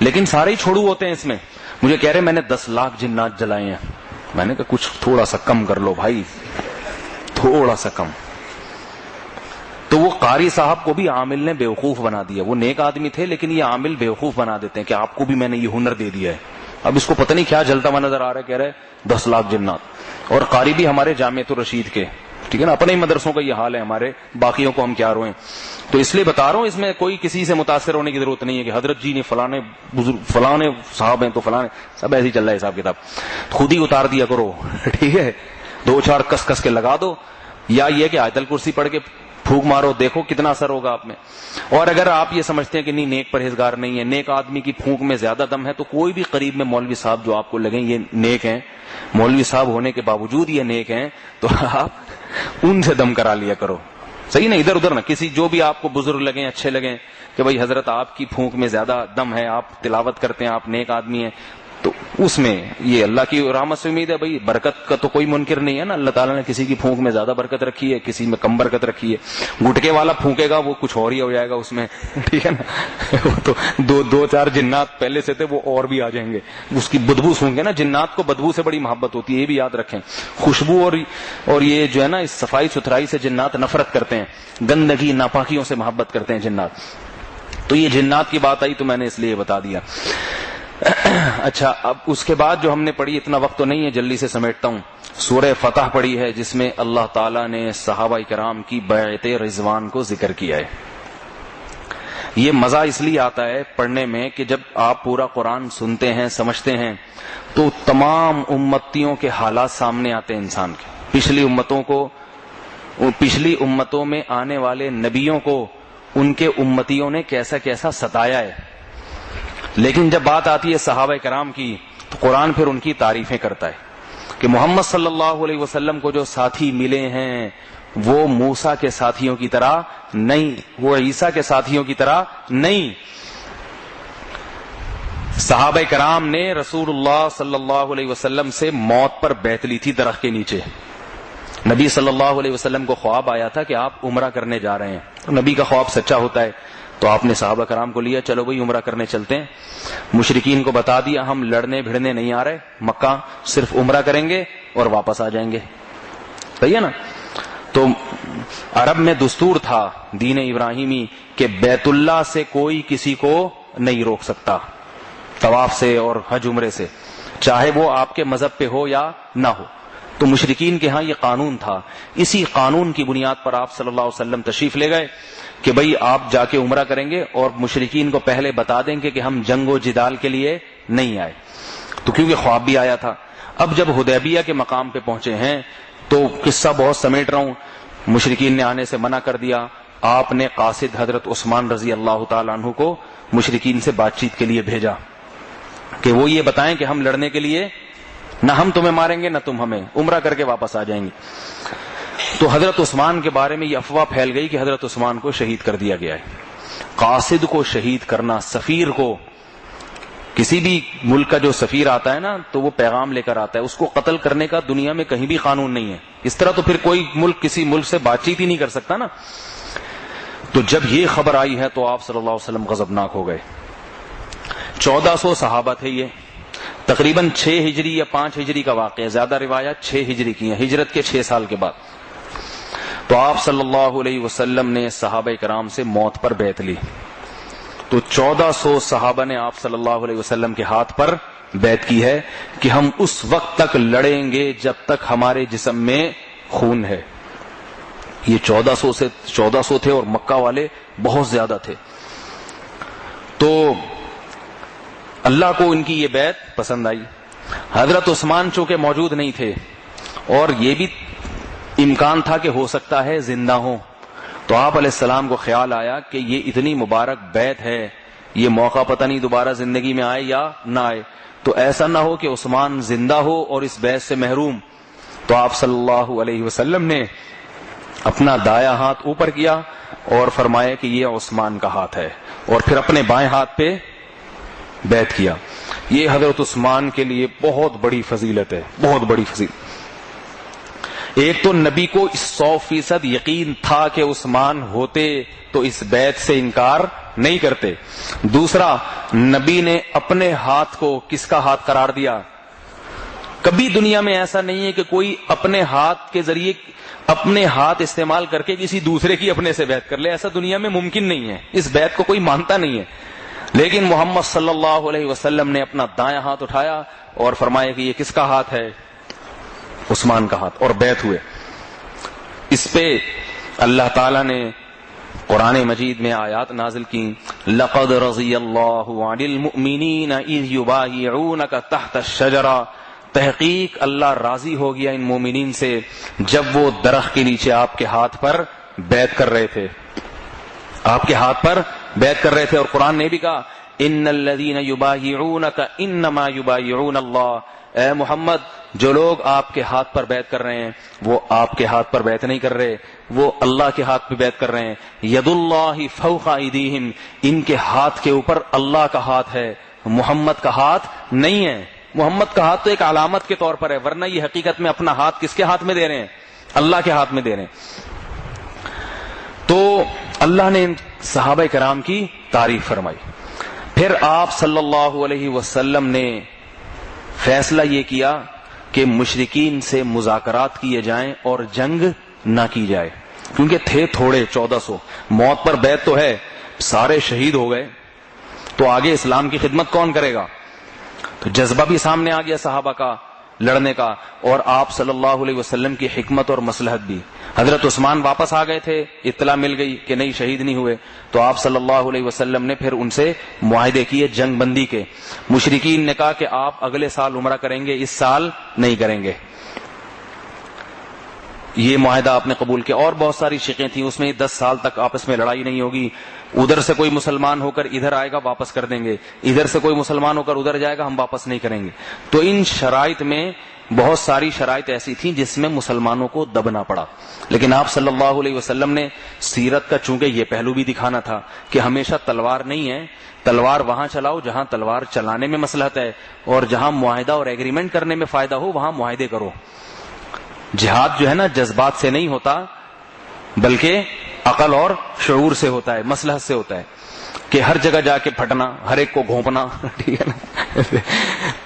لیکن سارے ہی چھوڑو ہوتے ہیں اس میں. مجھے کہہ رہے میں نے 10 لاکھ جنات جلائے ہیں. میں نے کہا کچھ تھوڑا سا کم کر لو بھائی, تھوڑا سا کم. تو وہ قاری صاحب کو بھی عامل نے بیوقوف بنا دیا. وہ نیک آدمی تھے لیکن یہ عامل بیوقوف بنا دیتے ہیں کہ آپ کو بھی میں نے یہ ہنر دے دیا ہے. اب اس کو پتہ نہیں کیا جلتا ہوا نظر آ رہا ہے, کہہ رہے 10 لاکھ جنات. اور قاری بھی ہمارے جامعۃ الرشید کے, ٹھیک ہے نا, اپنے ہی مدرسوں کا یہ حال ہے ہمارے, باقیوں کو ہم کیا روئیں. تو اس لیے بتا رہا ہوں, اس میں کوئی کسی سے متاثر ہونے کی ضرورت نہیں ہے کہ حضرت جی نے فلانے بزرگ فلانے صاحب ہیں تو فلانے, سب ایسے ہی چل رہا ہے حساب کتاب. خود ہی اتار دیا کرو, ٹھیک ہے, 2-4 کس کے لگا دو, یا یہ کہ آیت الکرسی پڑھ کے پھونک مارو, دیکھو کتنا اثر ہوگا آپ میں. اور اگر آپ یہ سمجھتے ہیں کہ نہیں نیک پرہیزگار نہیں ہے, نیک آدمی کی پھونک میں زیادہ دم ہے, تو کوئی بھی قریب میں مولوی صاحب جو آپ کو لگیں یہ نیک ہیں, مولوی صاحب ہونے کے باوجود یہ نیک ہیں, تو آپ ان سے دم کرا لیا کرو. صحیح نا, ادھر ادھر نا, کسی جو بھی آپ کو بزرگ لگیں, اچھے لگیں کہ بھائی حضرت آپ کی پھونک میں زیادہ دم ہے, آپ تلاوت کرتے ہیں, آپ نیک آدمی ہیں, تو اس میں یہ اللہ کی رحمت سے امید ہے. بھائی برکت کا تو کوئی منکر نہیں ہے نا, اللہ تعالیٰ نے کسی کی پھونک میں زیادہ برکت رکھی ہے, کسی میں کم برکت رکھی ہے. گٹکے والا پھونکے گا وہ کچھ اور ہی ہو جائے گا اس میں, ٹھیک ہے نا. تو 2-4 جنات پہلے سے تھے, وہ اور بھی آ جائیں گے. اس کی بدبو سونگے نا, جنات کو بدبو سے بڑی محبت ہوتی ہے, یہ بھی یاد رکھیں. خوشبو اور یہ جو ہے نا, اس صفائی ستھرائی سے جنات نفرت کرتے ہیں, گندگی ناپاکیوں سے محبت کرتے ہیں جنات. تو یہ جنات کی بات آئی تو میں نے اس لیے بتا دیا. اچھا, اب اس کے بعد جو ہم نے پڑھی, اتنا وقت تو نہیں ہے, جلدی سے سمیٹتا ہوں. سورہ فتح پڑھی ہے, جس میں اللہ تعالیٰ نے صحابہ کرام کی بیعت رضوان کو ذکر کیا ہے. یہ مزہ اس لیے آتا ہے پڑھنے میں کہ جب آپ پورا قرآن سنتے ہیں, سمجھتے ہیں, تو تمام امتیوں کے حالات سامنے آتے ہیں انسان کے. پچھلی امتوں میں آنے والے نبیوں کو ان کے امتیوں نے کیسا کیسا ستایا ہے. لیکن جب بات آتی ہے صحابہ کرام کی, تو قرآن پھر ان کی تعریفیں کرتا ہے کہ محمد صلی اللہ علیہ وسلم کو جو ساتھی ملے ہیں وہ موسیٰ کے ساتھیوں کی طرح نہیں, وہ عیسیٰ کے ساتھیوں کی طرح نہیں. صحابہ کرام نے رسول اللہ صلی اللہ علیہ وسلم سے موت پر بیعت لی تھی درخت کے نیچے. نبی صلی اللہ علیہ وسلم کو خواب آیا تھا کہ آپ عمرہ کرنے جا رہے ہیں. تو نبی کا خواب سچا ہوتا ہے, تو آپ نے صحابہ کرام کو لیا, چلو بھائی عمرہ کرنے چلتے ہیں. مشرکین کو بتا دیا ہم لڑنے بھڑنے نہیں آ رہے, مکہ صرف عمرہ کریں گے اور واپس آ جائیں گے. صحیح ہے نا. تو عرب میں دستور تھا دین ابراہیمی کہ بیت اللہ سے کوئی کسی کو نہیں روک سکتا طواف سے اور حج عمرے سے, چاہے وہ آپ کے مذہب پہ ہو یا نہ ہو. تو مشرکین کے ہاں یہ قانون تھا. اسی قانون کی بنیاد پر آپ صلی اللہ علیہ وسلم تشریف لے گئے کہ بھئی آپ جا کے عمرہ کریں گے, اور مشرکین کو پہلے بتا دیں گے کہ ہم جنگ و جدال کے لیے نہیں آئے. تو کیونکہ خواب بھی آیا تھا. اب جب حدیبیہ کے مقام پہ پہنچے ہیں تو قصہ بہت سمیٹ رہا ہوں, مشرکین نے آنے سے منع کر دیا. آپ نے قاصد حضرت عثمان رضی اللہ تعالیٰ عنہ کو مشرکین سے بات چیت کے لیے بھیجا کہ وہ یہ بتائیں کہ ہم لڑنے کے لیے, نہ ہم تمہیں ماریں گے نہ تم ہمیں, عمرہ کر کے واپس آ جائیں گے. تو حضرت عثمان کے بارے میں یہ افواہ پھیل گئی کہ حضرت عثمان کو شہید کر دیا گیا ہے. قاصد کو شہید کرنا, سفیر کو, کسی بھی ملک کا جو سفیر آتا ہے نا تو وہ پیغام لے کر آتا ہے, اس کو قتل کرنے کا دنیا میں کہیں بھی قانون نہیں ہے. اس طرح تو پھر کوئی ملک کسی ملک سے بات چیت ہی نہیں کر سکتا نا. تو جب یہ خبر آئی ہے تو آپ صلی اللہ علیہ وسلم غضبناک ہو گئے. 1400 صحابہ تھے, یہ تقریباً 6 ہجری یا 5 ہجری کا واقعہ ہے, زیادہ روایات 6 ہجری کی ہیں, ہجرت کے 6 سال کے بعد. تو آپ صلی اللہ علیہ وسلم نے صحابہ کرام سے موت پر بیعت لی. تو 1400 صحابہ نے آپ صلی اللہ علیہ وسلم کے ہاتھ پر بیعت کی ہے کہ ہم اس وقت تک لڑیں گے جب تک ہمارے جسم میں خون ہے. یہ 1400 تھے اور مکہ والے بہت زیادہ تھے. تو اللہ کو ان کی یہ بیعت پسند آئی. حضرت عثمان چونکہ موجود نہیں تھے اور یہ بھی امکان تھا کہ ہو سکتا ہے زندہ ہوں، تو آپ علیہ السلام کو خیال آیا کہ یہ اتنی مبارک بیعت ہے، یہ موقع پتہ نہیں دوبارہ زندگی میں آئے یا نہ آئے، تو ایسا نہ ہو کہ عثمان زندہ ہو اور اس بیعت سے محروم. تو آپ صلی اللہ علیہ وسلم نے اپنا دایاں ہاتھ اوپر کیا اور فرمایا کہ یہ عثمان کا ہاتھ ہے، اور پھر اپنے بائیں ہاتھ پہ بیعت کیا. یہ حضرت عثمان کے لیے بہت بڑی فضیلت ہے، بہت بڑی فضیلت. ایک تو نبی کو 100% یقین تھا کہ عثمان ہوتے تو اس بیعت سے انکار نہیں کرتے. دوسرا، نبی نے اپنے ہاتھ کو کس کا ہاتھ قرار دیا؟ کبھی دنیا میں ایسا نہیں ہے کہ کوئی اپنے ہاتھ کے ذریعے اپنے ہاتھ استعمال کر کے کسی دوسرے کی اپنے سے بیعت کر لے. ایسا دنیا میں ممکن نہیں ہے، اس بیعت کو کوئی مانتا نہیں ہے. لیکن محمد صلی اللہ علیہ وسلم نے اپنا دایاں ہاتھ اٹھایا اور فرمایا کہ یہ کس کا ہاتھ ہے؟ عثمان کا ہاتھ، اور بیعت ہوئے. اس پہ اللہ تعالی نے قرآن مجید میں آیات نازل کی. لقد رضی اللہ عن المؤمنین اذ یبایعونک تحت الشجرہ، تحقیق اللہ راضی ہو گیا ان مومنین سے جب وہ درخت کے نیچے آپ کے ہاتھ پر بیعت کر رہے تھے، آپ کے ہاتھ پر بیعت کر رہے تھے. اور قرآن نے بھی کہا ان الذین یبایعونک انما یبایعون اللہ، اے محمد جو لوگ آپ کے ہاتھ پر بیعت کر رہے ہیں وہ آپ کے ہاتھ پر بیعت نہیں کر رہے، وہ اللہ کے ہاتھ پہ بیعت کر رہے ہیں. ید اللہ فوق ایدیہم، ان کے ہاتھ کے اوپر اللہ کا ہاتھ ہے، محمد کا ہاتھ نہیں ہے. محمد کا ہاتھ تو ایک علامت کے طور پر ہے، ورنہ یہ حقیقت میں اپنا ہاتھ کس کے ہاتھ میں دے رہے ہیں؟ اللہ کے ہاتھ میں دے رہے ہیں. تو اللہ نے صحابہ کرام کی تعریف فرمائی. پھر آپ صلی اللہ علیہ وسلم نے فیصلہ یہ کیا کہ مشرکین سے مذاکرات کیے جائیں اور جنگ نہ کی جائے، کیونکہ تھے تھوڑے 1400، موت پر بیعت تو ہے، سارے شہید ہو گئے، تو آگے اسلام کی خدمت کون کرے گا؟ تو جذبہ بھی سامنے آ گیا صحابہ کا لڑنے کا، اور آپ صلی اللہ علیہ وسلم کی حکمت اور مصلحت بھی. حضرت عثمان واپس آ گئے تھے، اطلاع مل گئی کہ نہیں شہید نہیں ہوئے، تو آپ صلی اللہ علیہ وسلم نے پھر ان سے معاہدے کیے جنگ بندی کے. مشرکین نے کہا کہ آپ اگلے سال عمرہ کریں گے، اس سال نہیں کریں گے. یہ معاہدہ آپ نے قبول کیا. اور بہت ساری شقیں تھیں اس میں، 10 سال تک آپس میں لڑائی نہیں ہوگی. ادھر سے کوئی مسلمان ہو کر ادھر آئے گا واپس کر دیں گے، ادھر سے کوئی مسلمان ہو کر ادھر جائے گا ہم واپس نہیں کریں گے. تو ان شرائط میں بہت ساری شرائط ایسی تھیں جس میں مسلمانوں کو دبنا پڑا. لیکن آپ صلی اللہ علیہ وسلم نے سیرت کا چونکہ یہ پہلو بھی دکھانا تھا کہ ہمیشہ تلوار نہیں ہے، تلوار وہاں چلاؤ جہاں تلوار چلانے میں مصلحت ہے، اور جہاں معاہدہ اور ایگریمنٹ کرنے میں فائدہ ہو وہاں معاہدے کرو. جہاد جو ہے نا جذبات سے نہیں ہوتا بلکہ عقل اور شعور سے ہوتا ہے، مصلحت سے ہوتا ہے، کہ ہر جگہ جا کے پھٹنا، ہر ایک کو گھونپنا، ٹھیک ہے نا،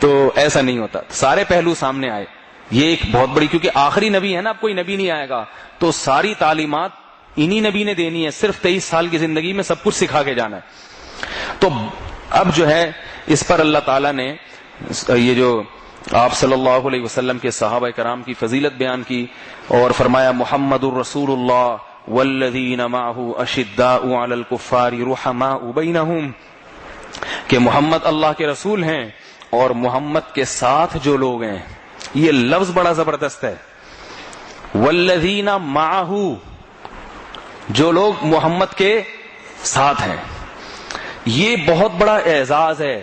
تو ایسا نہیں ہوتا. سارے پہلو سامنے آئے. یہ ایک بہت بڑی، کیونکہ آخری نبی ہے نا، اب کوئی نبی نہیں آئے گا، تو ساری تعلیمات انہی نبی نے دینی ہے. صرف 23 سال کی زندگی میں سب کچھ سکھا کے جانا ہے. تو اب جو ہے اس پر اللہ تعالیٰ نے یہ جو آپ صلی اللہ علیہ وسلم کے صحابہ کرام کی فضیلت بیان کی اور فرمایا محمد الرسول اللہ والذین معہ اشداء علی الکفار رحماء بینہم، کہ محمد اللہ کے رسول ہیں اور محمد کے ساتھ جو لوگ ہیں، یہ لفظ بڑا زبردست ہے، والذین معہ، جو لوگ محمد کے ساتھ ہیں. یہ بہت بڑا اعزاز ہے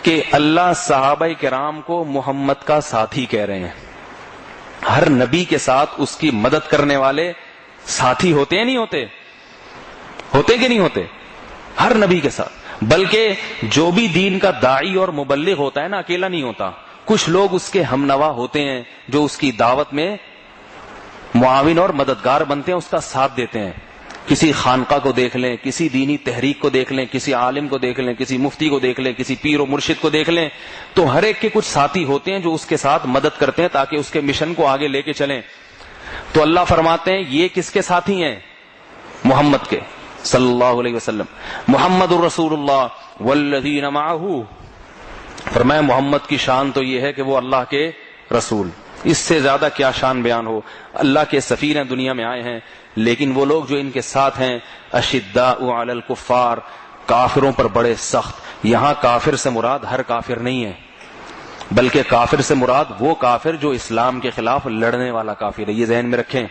کہ اللہ صحابہ کرام کو محمد کا ساتھی کہہ رہے ہیں. ہر نبی کے ساتھ اس کی مدد کرنے والے ساتھی ہوتے ہیں، نہیں ہوتے؟ ہوتے کہ نہیں ہوتے؟ ہر نبی کے ساتھ. بلکہ جو بھی دین کا داعی اور مبلغ ہوتا ہے نا، اکیلا نہیں ہوتا، کچھ لوگ اس کے ہمنوا ہوتے ہیں جو اس کی دعوت میں معاون اور مددگار بنتے ہیں، اس کا ساتھ دیتے ہیں. کسی خانقاہ کو دیکھ لیں، کسی دینی تحریک کو دیکھ لیں، کسی عالم کو دیکھ لیں، کسی مفتی کو دیکھ لیں، کسی پیر و مرشد کو دیکھ لیں، تو ہر ایک کے کچھ ساتھی ہوتے ہیں جو اس کے ساتھ مدد کرتے ہیں تاکہ اس کے مشن کو آگے لے کے چلیں. تو اللہ فرماتے ہیں یہ کس کے ساتھی ہیں؟ محمد کے صلی اللہ علیہ وسلم. محمد الرسول اللہ والذین معہ، فرمایا محمد کی شان تو یہ ہے کہ وہ اللہ کے رسول، اس سے زیادہ کیا شان بیان ہو. اللہ کے سفیر ہیں، دنیا میں آئے ہیں، لیکن وہ لوگ جو ان کے ساتھ ہیں اشداء علی الکفار، کافروں پر بڑے سخت. یہاں کافر سے مراد ہر کافر نہیں ہے، بلکہ کافر سے مراد وہ کافر جو اسلام کے خلاف لڑنے والا کافر ہے. یہ ذہن میں رکھیں،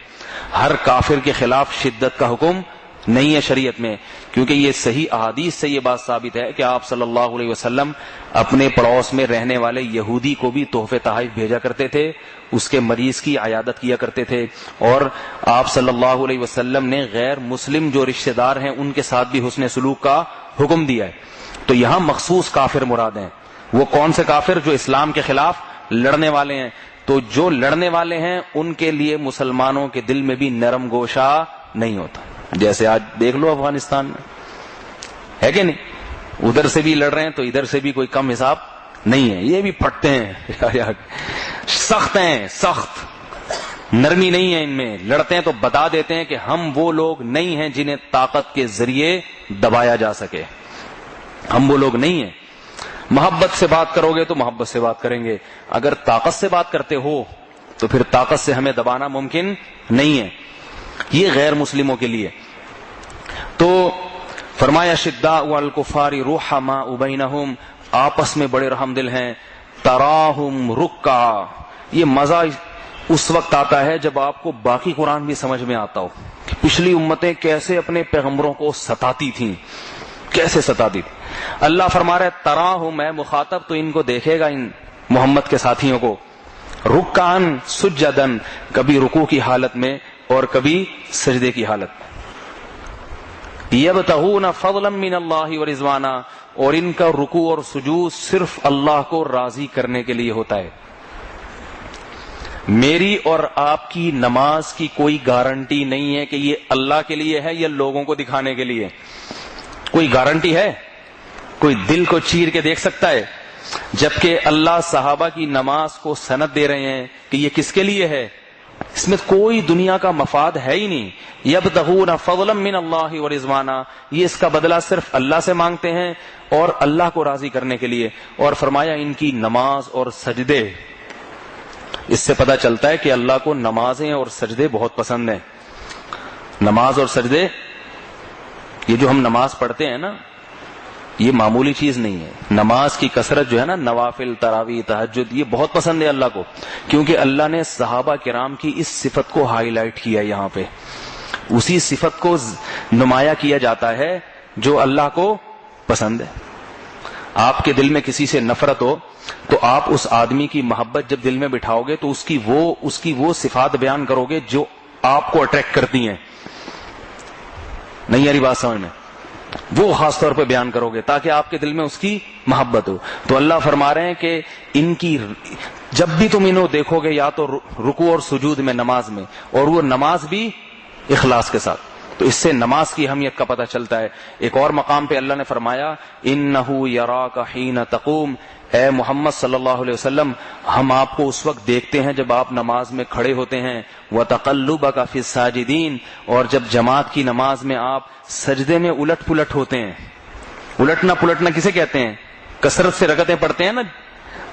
ہر کافر کے خلاف شدت کا حکم نہیں ہے شریعت میں، کیونکہ یہ صحیح احادیث سے یہ بات ثابت ہے کہ آپ صلی اللہ علیہ وسلم اپنے پڑوس میں رہنے والے یہودی کو بھی تحفے تحائف بھیجا کرتے تھے، اس کے مریض کی عیادت کیا کرتے تھے، اور آپ صلی اللہ علیہ وسلم نے غیر مسلم جو رشتہ دار ہیں ان کے ساتھ بھی حسن سلوک کا حکم دیا ہے. تو یہاں مخصوص کافر مراد ہیں. وہ کون سے کافر؟ جو اسلام کے خلاف لڑنے والے ہیں. تو جو لڑنے والے ہیں ان کے لیے مسلمانوں کے دل میں بھی نرم گوشہ نہیں ہوتا. جیسے آج دیکھ لو افغانستان میں ہے کہ نہیں، ادھر سے بھی لڑ رہے ہیں تو ادھر سے بھی کوئی کم حساب نہیں ہے. یہ بھی پھٹتے ہیں، سخت ہیں، سخت، نرمی نہیں ہے ان میں. لڑتے ہیں تو بتا دیتے ہیں کہ ہم وہ لوگ نہیں ہیں جنہیں طاقت کے ذریعے دبایا جا سکے، ہم وہ لوگ نہیں ہیں. محبت سے بات کرو گے تو محبت سے بات کریں گے، اگر طاقت سے بات کرتے ہو تو پھر طاقت سے ہمیں دبانا ممکن نہیں ہے. یہ غیر مسلموں کے لیے. تو فرمایا شداء علی الکفار رحماء بینہم، آپس میں بڑے رحم دل ہیں. تراہم رکعا، یہ مزہ اس وقت آتا ہے جب آپ کو باقی قرآن بھی سمجھ میں آتا ہو کہ پچھلی امتیں کیسے اپنے پیغمبروں کو ستاتی تھیں، کیسے ستاتی تھی. اللہ فرما رہا ہے تراہم، ہے مخاطب تو ان کو دیکھے گا، ان محمد کے ساتھیوں کو، رکعن سجدن، کبھی رکوع کی حالت میں اور کبھی سجدے کی حالت میں. یبتغون فضلا من اللہ ورضوانا، اور ان کا رکوع اور سجود صرف اللہ کو راضی کرنے کے لیے ہوتا ہے. میری اور آپ کی نماز کی کوئی گارنٹی نہیں ہے کہ یہ اللہ کے لیے ہے یا لوگوں کو دکھانے کے لیے. کوئی گارنٹی ہے؟ کوئی دل کو چیر کے دیکھ سکتا ہے؟ جبکہ اللہ صحابہ کی نماز کو سند دے رہے ہیں کہ یہ کس کے لیے ہے، اس میں کوئی دنیا کا مفاد ہے ہی نہیں. یبتغون فضلا من اللہ ورضوانا، یہ اس کا بدلہ صرف اللہ سے مانگتے ہیں اور اللہ کو راضی کرنے کے لیے. اور فرمایا ان کی نماز اور سجدے، اس سے پتہ چلتا ہے کہ اللہ کو نمازیں اور سجدے بہت پسند ہیں. نماز اور سجدے، یہ جو ہم نماز پڑھتے ہیں نا، یہ معمولی چیز نہیں ہے. نماز کی کثرت جو ہے نا، نوافل، تراویح، تہجد، یہ بہت پسند ہے اللہ کو، کیونکہ اللہ نے صحابہ کرام کی اس صفت کو ہائی لائٹ کیا ہے. یہاں پہ اسی صفت کو نمایاں کیا جاتا ہے جو اللہ کو پسند ہے. آپ کے دل میں کسی سے نفرت ہو تو آپ اس آدمی کی محبت جب دل میں بٹھاؤ گے تو اس کی وہ صفات بیان کرو گے جو آپ کو اٹریکٹ کرتی ہیں. نہیں یاری بات سمجھ میں؟ وہ خاص طور پہ بیان کرو گے تاکہ آپ کے دل میں اس کی محبت ہو. تو اللہ فرما رہے ہیں کہ ان کی جب بھی تم انہوں دیکھو گے یا تو رکوع اور سجود میں، نماز میں، اور وہ نماز بھی اخلاص کے ساتھ، تو اس سے نماز کی اہمیت کا پتہ چلتا ہے. ایک اور مقام پہ اللہ نے فرمایا انہ یراک حین تقوم، اے محمد صلی اللہ علیہ وسلم ہم آپ کو اس وقت دیکھتے ہیں جب آپ نماز میں کھڑے ہوتے ہیں. وتقلبک فی الساجدین، اور جب جماعت کی نماز میں آپ سجدے میں الٹ پلٹ ہوتے ہیں. الٹنا پلٹنا کسے کہتے ہیں؟ کثرت سے رکعتیں پڑھتے ہیں نا،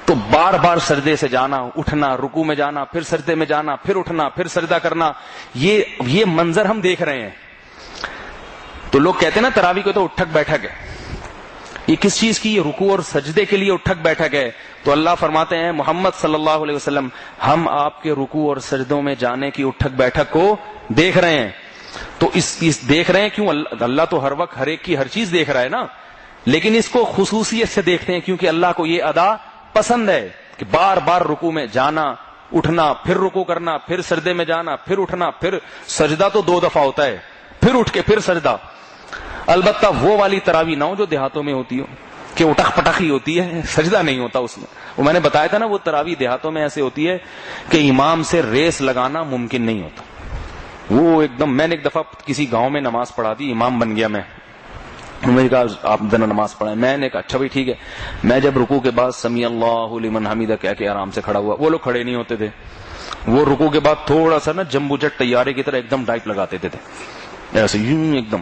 تو بار بار سجدے سے جانا، اٹھنا، رکوع میں جانا، پھر سجدے میں جانا، پھر اٹھنا، پھر سجدہ کرنا، یہ منظر ہم دیکھ رہے ہیں. تو لوگ کہتے ہیں نا تراویح کو تو اٹھک بیٹھک ہے. یہ کس چیز کی؟ یہ رکوع اور سجدے کے لیے اٹھک بیٹھک ہے. تو اللہ فرماتے ہیں محمد صلی اللہ علیہ وسلم ہم آپ کے رکوع اور سجدوں میں جانے کی اٹھک بیٹھک کو دیکھ رہے ہیں. تو اس دیکھ رہے ہیں کیوں؟ اللہ تو ہر وقت ہر ایک کی ہر چیز دیکھ رہا ہے نا، لیکن اس کو خصوصیت سے دیکھتے ہیں کیونکہ اللہ کو یہ ادا پسند ہے کہ بار بار رکوع میں جانا، اٹھنا، پھر رکوع کرنا، پھر سجدے میں جانا، پھر اٹھنا، پھر سجدہ تو 2 دفعہ ہوتا ہے، پھر اٹھ کے پھر سجدہ. البتہ وہ والی تراویح نہ ہو جو دیہاتوں میں ہوتی ہو کہ اٹک پٹک ہی ہوتی ہے، سجدہ نہیں ہوتا اس میں. وہ میں نے بتایا تھا نا، وہ تراویح دیہاتوں میں ایسے ہوتی ہے کہ امام سے ریس لگانا ممکن نہیں ہوتا. وہ ایک دم، میں نے ایک دفعہ کسی گاؤں میں نماز پڑھا دی، امام بن گیا میں نے کہا آپ دونوں نماز پڑھائیں. میں نے کہا اچھا بھائی ٹھیک ہے. میں جب رکوع کے بعد سمیع اللہ لمن حمیدہ کہہ کے آرام سے کھڑا ہوا، وہ لوگ کھڑے نہیں ہوتے تھے. وہ رکوع کے بعد تھوڑا سا نا جمبو جٹ طیارے کی طرح ایک دم ڈائپ لگاتے تھے ایسے یوں ایک دم.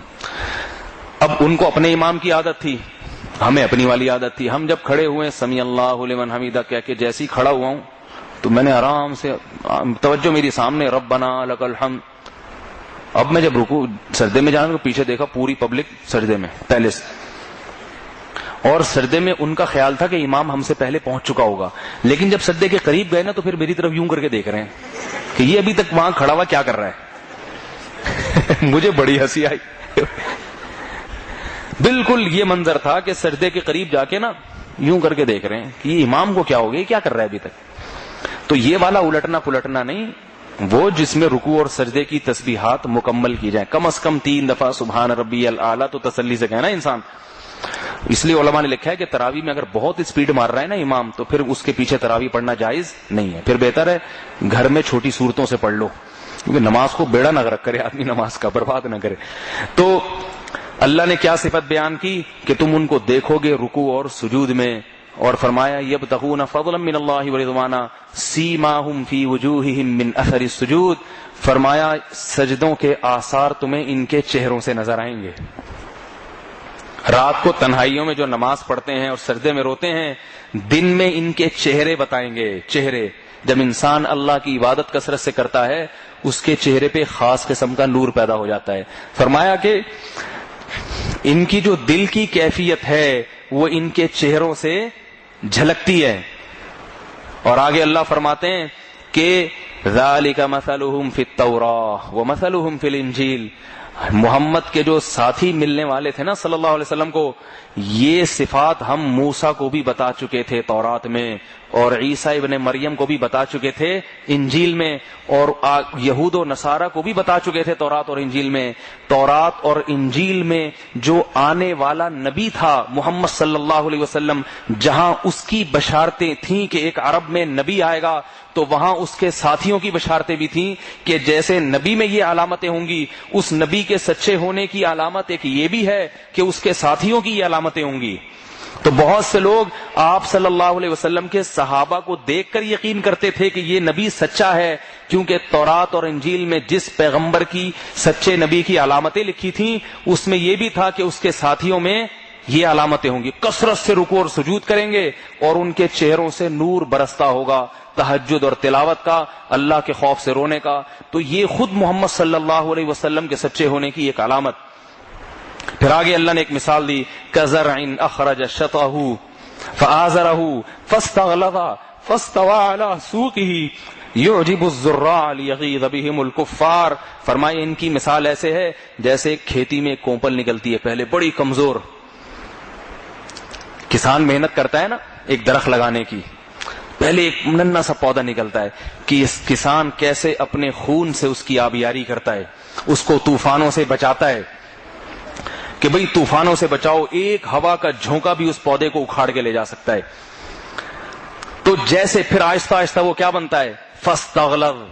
اب ان کو اپنے امام کی عادت تھی، ہمیں اپنی والی عادت تھی. ہم جب کھڑے ہوئے سمیع اللہ لمن حمیدہ کہہ کے جیسے ہی کھڑا ہوا ہوں تو میں نے آرام سے توجہ میری سامنے، ربنا لک الحمد، اب میں جب رکوع سجدے میں جانا تو پیچھے دیکھا پوری پبلک سجدے میں پہلے سے، اور سجدے میں ان کا خیال تھا کہ امام ہم سے پہلے پہنچ چکا ہوگا، لیکن جب سجدے کے قریب گئے نا تو پھر میری طرف یوں کر کے دیکھ رہے ہیں کہ یہ ابھی تک وہاں کھڑا ہوا کیا کر رہا ہے مجھے بڑی ہنسی آئی بالکل یہ منظر تھا کہ سجدے کے قریب جا کے نا یوں کر کے دیکھ رہے ہیں کہ یہ امام کو کیا ہو گیا، کیا کر رہا ہے ابھی تک. تو یہ والا الٹنا پلٹنا نہیں، وہ جس میں رکوع اور سجدے کی تسبیحات مکمل کی جائیں، کم از کم 3 دفعہ سبحان ربی الاعلیٰ تو تسلی سے کہنا انسان. اس لیے علماء نے لکھا ہے کہ تراویح میں اگر بہت اسپیڈ مار رہا ہے نا امام تو پھر اس کے پیچھے تراویح پڑھنا جائز نہیں ہے، پھر بہتر ہے گھر میں چھوٹی صورتوں سے پڑھ لو، کیونکہ نماز کو بیڑا نہ غرق کرے آدمی، نماز کا برباد نہ کرے. تو اللہ نے کیا صفت بیان کی کہ تم ان کو دیکھو گے رکوع اور سجود میں، اور فرمایا یبتغون فضلا من اللہ ورضوانا سیماہم فی وجوہہم من اثر السجود، فرمایا سجدوں کے آثار تمہیں ان کے چہروں سے نظر آئیں گے. رات کو تنہائیوں میں جو نماز پڑھتے ہیں اور سجدے میں روتے ہیں، دن میں ان کے چہرے بتائیں گے. چہرے جب انسان اللہ کی عبادت کثرت سے کرتا ہے اس کے چہرے پہ خاص قسم کا نور پیدا ہو جاتا ہے. فرمایا کہ ان کی جو دل کی کیفیت ہے وہ ان کے چہروں سے جھلکتی ہے. اور آگے اللہ فرماتے ہیں کہ ذالک مثلہم فی التوراۃ ومثلہم فی الانجیل، محمد کے جو ساتھی ملنے والے تھے نا صلی اللہ علیہ وسلم کو، یہ صفات ہم موسیٰ کو بھی بتا چکے تھے تورات میں، اور عیسیٰ ابن مریم کو بھی بتا چکے تھے انجیل میں، اور یہود و نصارہ کو بھی بتا چکے تھے تورات اور انجیل میں. تورات اور انجیل میں جو آنے والا نبی تھا محمد صلی اللہ علیہ وسلم، جہاں اس کی بشارتیں تھیں کہ ایک عرب میں نبی آئے گا، تو وہاں اس کے ساتھیوں کی بشارتیں بھی تھیں کہ جیسے نبی میں یہ علامتیں ہوں گی، اس نبی کے سچے ہونے کی علامت ایک یہ بھی ہے کہ اس کے ساتھیوں کی یہ علامتیں ہوں گی. تو بہت سے لوگ آپ صلی اللہ علیہ وسلم کے صحابہ کو دیکھ کر یقین کرتے تھے کہ یہ نبی سچا ہے، کیونکہ تورات اور انجیل میں جس پیغمبر کی سچے نبی کی علامتیں لکھی تھیں اس میں یہ بھی تھا کہ اس کے ساتھیوں میں یہ علامتیں ہوں گی. کثرت سے رکوع اور سجود کریں گے اور ان کے چہروں سے نور برستا ہوگا، تہجد اور تلاوت کا، اللہ کے خوف سے رونے کا. تو یہ خود محمد صلی اللہ علیہ وسلم کے سچے ہونے کی ایک علامت. پھر آگے اللہ نے ایک مثال دی، کزرع اخرج شطہ فآزرہ فاستغلظ فاستوى على سوقه يعجب الزراع ليغيظ بهم الكفار. فرمائے ان کی مثال ایسے ہے جیسے کھیتی میں کونپل نکلتی ہے پہلے بڑی کمزور، کسان محنت کرتا ہے نا ایک درخت لگانے کی، پہلے ایک ننھا سا پودا نکلتا ہے کہ اس کسان کیسے اپنے خون سے اس کی آبیاری کرتا ہے، اس کو طوفانوں سے بچاتا ہے کہ بھئی طوفانوں سے بچاؤ، ایک ہوا کا جھونکا بھی اس پودے کو اکھاڑ کے لے جا سکتا ہے. تو جیسے پھر آہستہ آہستہ وہ کیا بنتا ہے، فاستغلظ،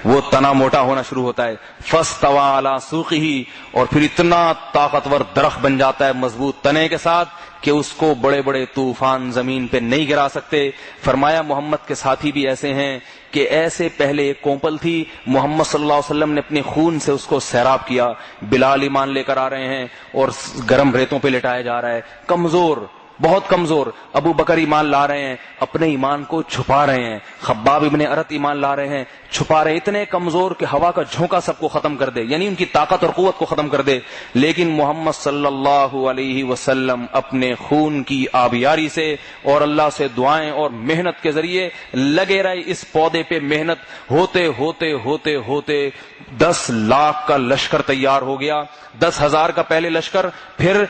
وہ تنا موٹا ہونا شروع ہوتا ہے، فاستوى على سوقه، اور پھر اتنا طاقتور درخت بن جاتا ہے مضبوط تنے کے ساتھ کہ اس کو بڑے بڑے طوفان زمین پہ نہیں گرا سکتے. فرمایا محمد کے ساتھی بھی ایسے ہیں کہ ایسے پہلے ایک کونپل تھی، محمد صلی اللہ علیہ وسلم نے اپنے خون سے اس کو سیراب کیا، بلال ایمان لے کر آ رہے ہیں اور گرم ریتوں پہ لٹایا جا رہا ہے، کمزور، بہت کمزور. ابو بکر ایمان لا رہے ہیں، اپنے ایمان کو چھپا رہے ہیں. خباب ابن ارت ایمان لا رہے ہیں، چھپا رہے، اتنے کمزور کہ ہوا کا جھونکا سب کو ختم کر دے، یعنی ان کی طاقت اور قوت کو ختم کر دے. لیکن محمد صلی اللہ علیہ وسلم اپنے خون کی آبیاری سے اور اللہ سے دعائیں اور محنت کے ذریعے لگے رہے. اس پودے پہ محنت ہوتے ہوتے ہوتے ہوتے 10 لاکھ کا لشکر تیار ہو گیا. 10,000 کا پہلے لشکر، پھر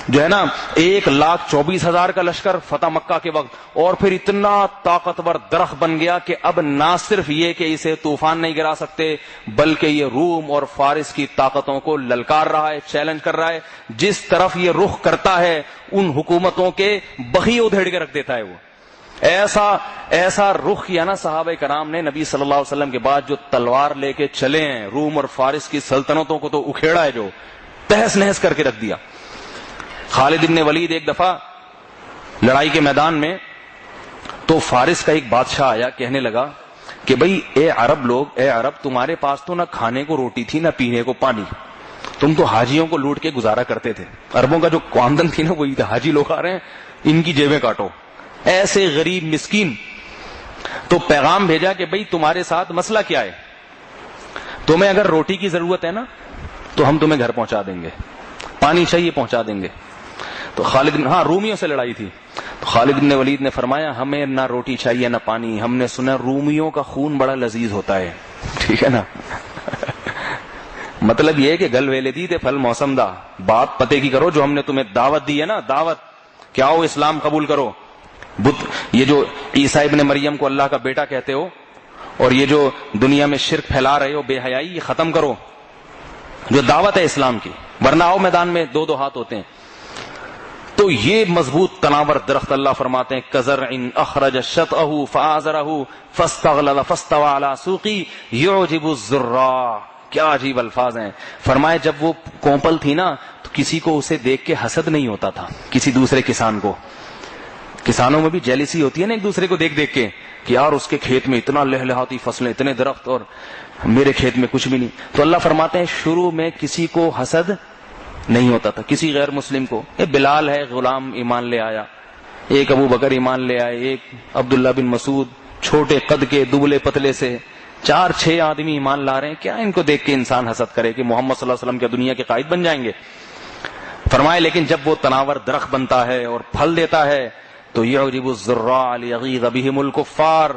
جو ہے نا 1,24,000 کا لشکر فتح مکہ کے وقت، اور پھر اتنا طاقتور درخت بن گیا کہ اب نہ صرف یہ کہ اسے طوفان نہیں گرا سکتے بلکہ یہ روم اور فارس کی طاقتوں کو للکار رہا ہے، چیلنج کر رہا ہے. جس طرف یہ رخ کرتا ہے ان حکومتوں کے بخی ادھیڑ کے رکھ دیتا ہے. وہ ایسا رخ کیا نا صحابہ کرام نے نبی صلی اللہ علیہ وسلم کے بعد، جو تلوار لے کے چلے ہیں روم اور فارس کی سلطنتوں کو تو اکھیڑا ہے، جو تہس نہس کر کے رکھ دیا. خالد ابن ولید ایک دفعہ لڑائی کے میدان میں، تو فارس کا ایک بادشاہ آیا، کہنے لگا کہ بھئی اے عرب لوگ، اے عرب، تمہارے پاس تو نہ کھانے کو روٹی تھی نہ پینے کو پانی، تم تو حاجیوں کو لوٹ کے گزارا کرتے تھے. عربوں کا جو آمدن تھی نا وہی تھا، حاجی لوگ آ رہے ہیں ان کی جیبیں کاٹو، ایسے غریب مسکین. تو پیغام بھیجا کہ بھئی تمہارے ساتھ مسئلہ کیا ہے؟ تمہیں اگر روٹی کی ضرورت ہے نا تو ہم تمہیں گھر پہنچا دیں گے, پانی چاہیے پہنچا دیں گے. تو خالد ہاں رومیوں سے لڑائی تھی, تو خالد بن ولید نے فرمایا ہمیں نہ روٹی چاہیے نہ پانی, ہم نے سنا رومیوں کا خون بڑا لذیذ ہوتا ہے. ٹھیک ہے نا. مطلب یہ کہ گل ویلے دی تے پھل موسم دا, بات پتے کی کرو جو ہم نے تمہیں دعوت دی ہے نا, دعوت کیا ہو, اسلام قبول کرو. یہ جو عیسیٰ ابن مریم کو اللہ کا بیٹا کہتے ہو اور یہ جو دنیا میں شرک پھیلا رہے ہو, بے حیائی, یہ ختم کرو, جو دعوت ہے اسلام کی, ورنہ آؤ میدان میں دو دو ہاتھ ہوتے ہیں. تو یہ مضبوط تناور درخت اللہ فرماتے ہیں کزرع اخرج شطأہ فآزرہ فاستغلظ فاستوى علی سوقہ یعجب الزراع. کیا عجیب الفاظ ہیں. فرمائے جب وہ کومپل تھی نا تو کسی کو اسے دیکھ کے حسد نہیں ہوتا تھا, کسی دوسرے کسان کو. کسانوں میں بھی جیلسی ہوتی ہے نا ایک دوسرے کو دیکھ دیکھ کے کہ یار اس کے کھیت میں اتنا لہلہاتی فصلیں, اتنے درخت, اور میرے کھیت میں کچھ بھی نہیں. تو اللہ فرماتے ہیں شروع میں کسی کو حسد نہیں ہوتا تھا, کسی غیر مسلم کو. ایک بلال ہے غلام ایمان لے آیا, ایک ابو بکر ایمان لے آئے, ایک عبداللہ بن مسعود چھوٹے قد کے دبلے پتلے سے, 4-6 آدمی ایمان لا رہے ہیں. کیا ان کو دیکھ کے انسان حسد کرے کہ محمد صلی اللہ علیہ وسلم کے دنیا کے قائد بن جائیں گے. فرمائے لیکن جب وہ تناور درخت بنتا ہے اور پھل دیتا ہے تو یعجب الزراع لیغیظ بہم الکفار,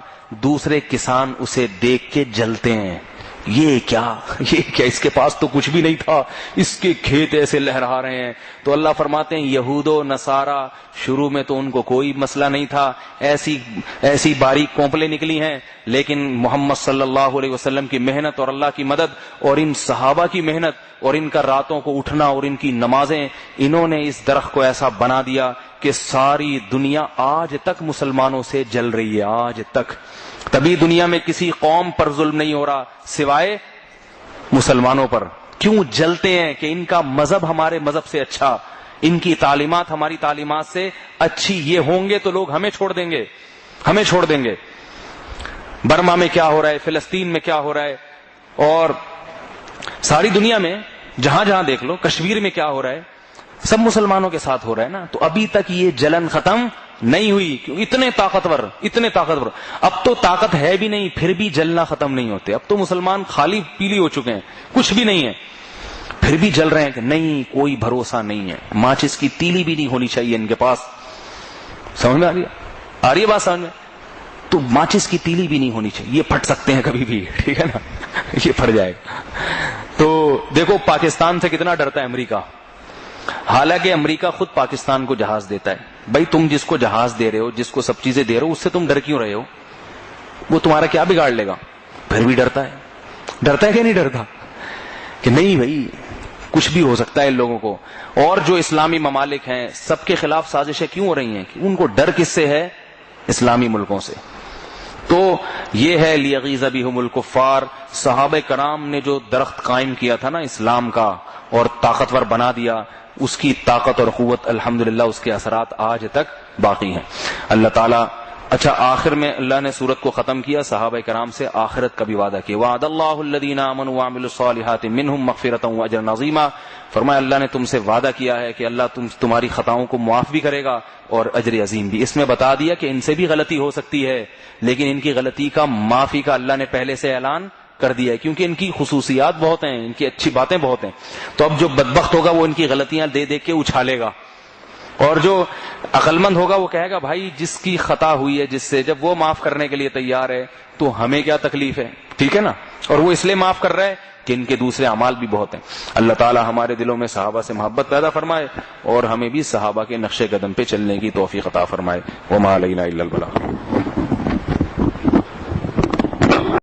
دوسرے کسان اسے دیکھ کے جلتے ہیں. یہ کیا اس کے پاس تو کچھ بھی نہیں تھا, اس کے کھیت ایسے لہرا رہے ہیں. تو اللہ فرماتے ہیں یہود و نصارہ شروع میں تو ان کو کوئی مسئلہ نہیں تھا, ایسی باریک کومپلیں نکلی ہیں, لیکن محمد صلی اللہ علیہ وسلم کی محنت اور اللہ کی مدد اور ان صحابہ کی محنت اور ان کا راتوں کو اٹھنا اور ان کی نمازیں, انہوں نے اس درخت کو ایسا بنا دیا کہ ساری دنیا آج تک مسلمانوں سے جل رہی ہے, آج تک. تبھی دنیا میں کسی قوم پر ظلم نہیں ہو رہا سوائے مسلمانوں پر. کیوں جلتے ہیں؟ کہ ان کا مذہب ہمارے مذہب سے اچھا, ان کی تعلیمات ہماری تعلیمات سے اچھی. یہ ہوں گے تو لوگ ہمیں چھوڑ دیں گے, ہمیں چھوڑ دیں گے. برما میں کیا ہو رہا ہے, فلسطین میں کیا ہو رہا ہے, اور ساری دنیا میں جہاں جہاں دیکھ لو, کشمیر میں کیا ہو رہا ہے, سب مسلمانوں کے ساتھ ہو رہا ہے نا. تو ابھی تک یہ جلن ختم نہیں ہوئی. کیوں؟ اتنے طاقتور. اب تو طاقت ہے بھی نہیں پھر بھی جلنا ختم نہیں ہوتے. اب تو مسلمان خالی پیلی ہو چکے ہیں, کچھ بھی نہیں ہے, پھر بھی جل رہے ہیں کہ نہیں کوئی بھروسہ نہیں ہے. ماچس کی تیلی بھی نہیں ہونی چاہیے ان کے پاس. سمجھ میں آ رہی ہے بات سمجھ میں؟ تو ماچس کی تیلی بھی نہیں ہونی چاہیے, یہ پھٹ سکتے ہیں کبھی بھی. ٹھیک ہے نا, یہ پھٹ جائے گا. تو دیکھو پاکستان سے کتنا ڈرتا ہے امریکہ, حالانکہ امریکہ خود پاکستان کو جہاز دیتا ہے. بھائی تم جس کو جہاز دے رہے ہو, جس کو سب چیزیں دے رہے ہو, اس سے تم ڈر کیوں رہے ہو؟ وہ تمہارا کیا بگاڑ لے گا؟ پھر بھی ڈرتا ہے. ڈرتا ہے کہ نہیں ڈرتا؟ کہ نہیں بھائی کچھ بھی ہو سکتا ہے ان لوگوں کو. اور جو اسلامی ممالک ہیں سب کے خلاف سازشیں کیوں ہو رہی ہیں؟ کہ ان کو ڈر کس سے ہے؟ اسلامی ملکوں سے. تو یہ ہے لیغیظ بہم الکفار. صحابہ کرام نے جو درخت قائم کیا تھا نا اسلام کا اور طاقتور بنا دیا, اس کی طاقت اور قوت الحمدللہ اس کے اثرات آج تک باقی ہیں. اللہ تعالیٰ اچھا آخر میں اللہ نے سورت کو ختم کیا صحابہ کرام سے آخرت کا بھی وعدہ کیا. وعد اللہ الذین آمنوا وعملوا الصالحات منہم مغفرۃ واجرا عظیما. فرمایا اللہ نے تم سے وعدہ کیا ہے کہ اللہ تمہاری خطاؤں کو معاف بھی کرے گا اور اجر عظیم بھی. اس میں بتا دیا کہ ان سے بھی غلطی ہو سکتی ہے, لیکن ان کی غلطی کا معافی کا اللہ نے پہلے سے اعلان کر دیا ہے, کیونکہ ان کی خصوصیات بہت ہیں, ان کی اچھی باتیں بہت ہیں. تو اب جو بدبخت ہوگا وہ ان کی غلطیاں دیکھ کے اچھالے گا, اور جو عقلمند ہوگا وہ کہے گا بھائی جس کی خطا ہوئی ہے جس سے, جب وہ معاف کرنے کے لیے تیار ہے تو ہمیں کیا تکلیف ہے. ٹھیک ہے نا, اور وہ اس لیے معاف کر رہا ہے کہ ان کے دوسرے اعمال بھی بہت ہیں. اللہ تعالی ہمارے دلوں میں صحابہ سے محبت پیدا فرمائے اور ہمیں بھی صحابہ کے نقش قدم پہ چلنے کی توفیق عطا فرمائے. وما علینا الا البلاغ.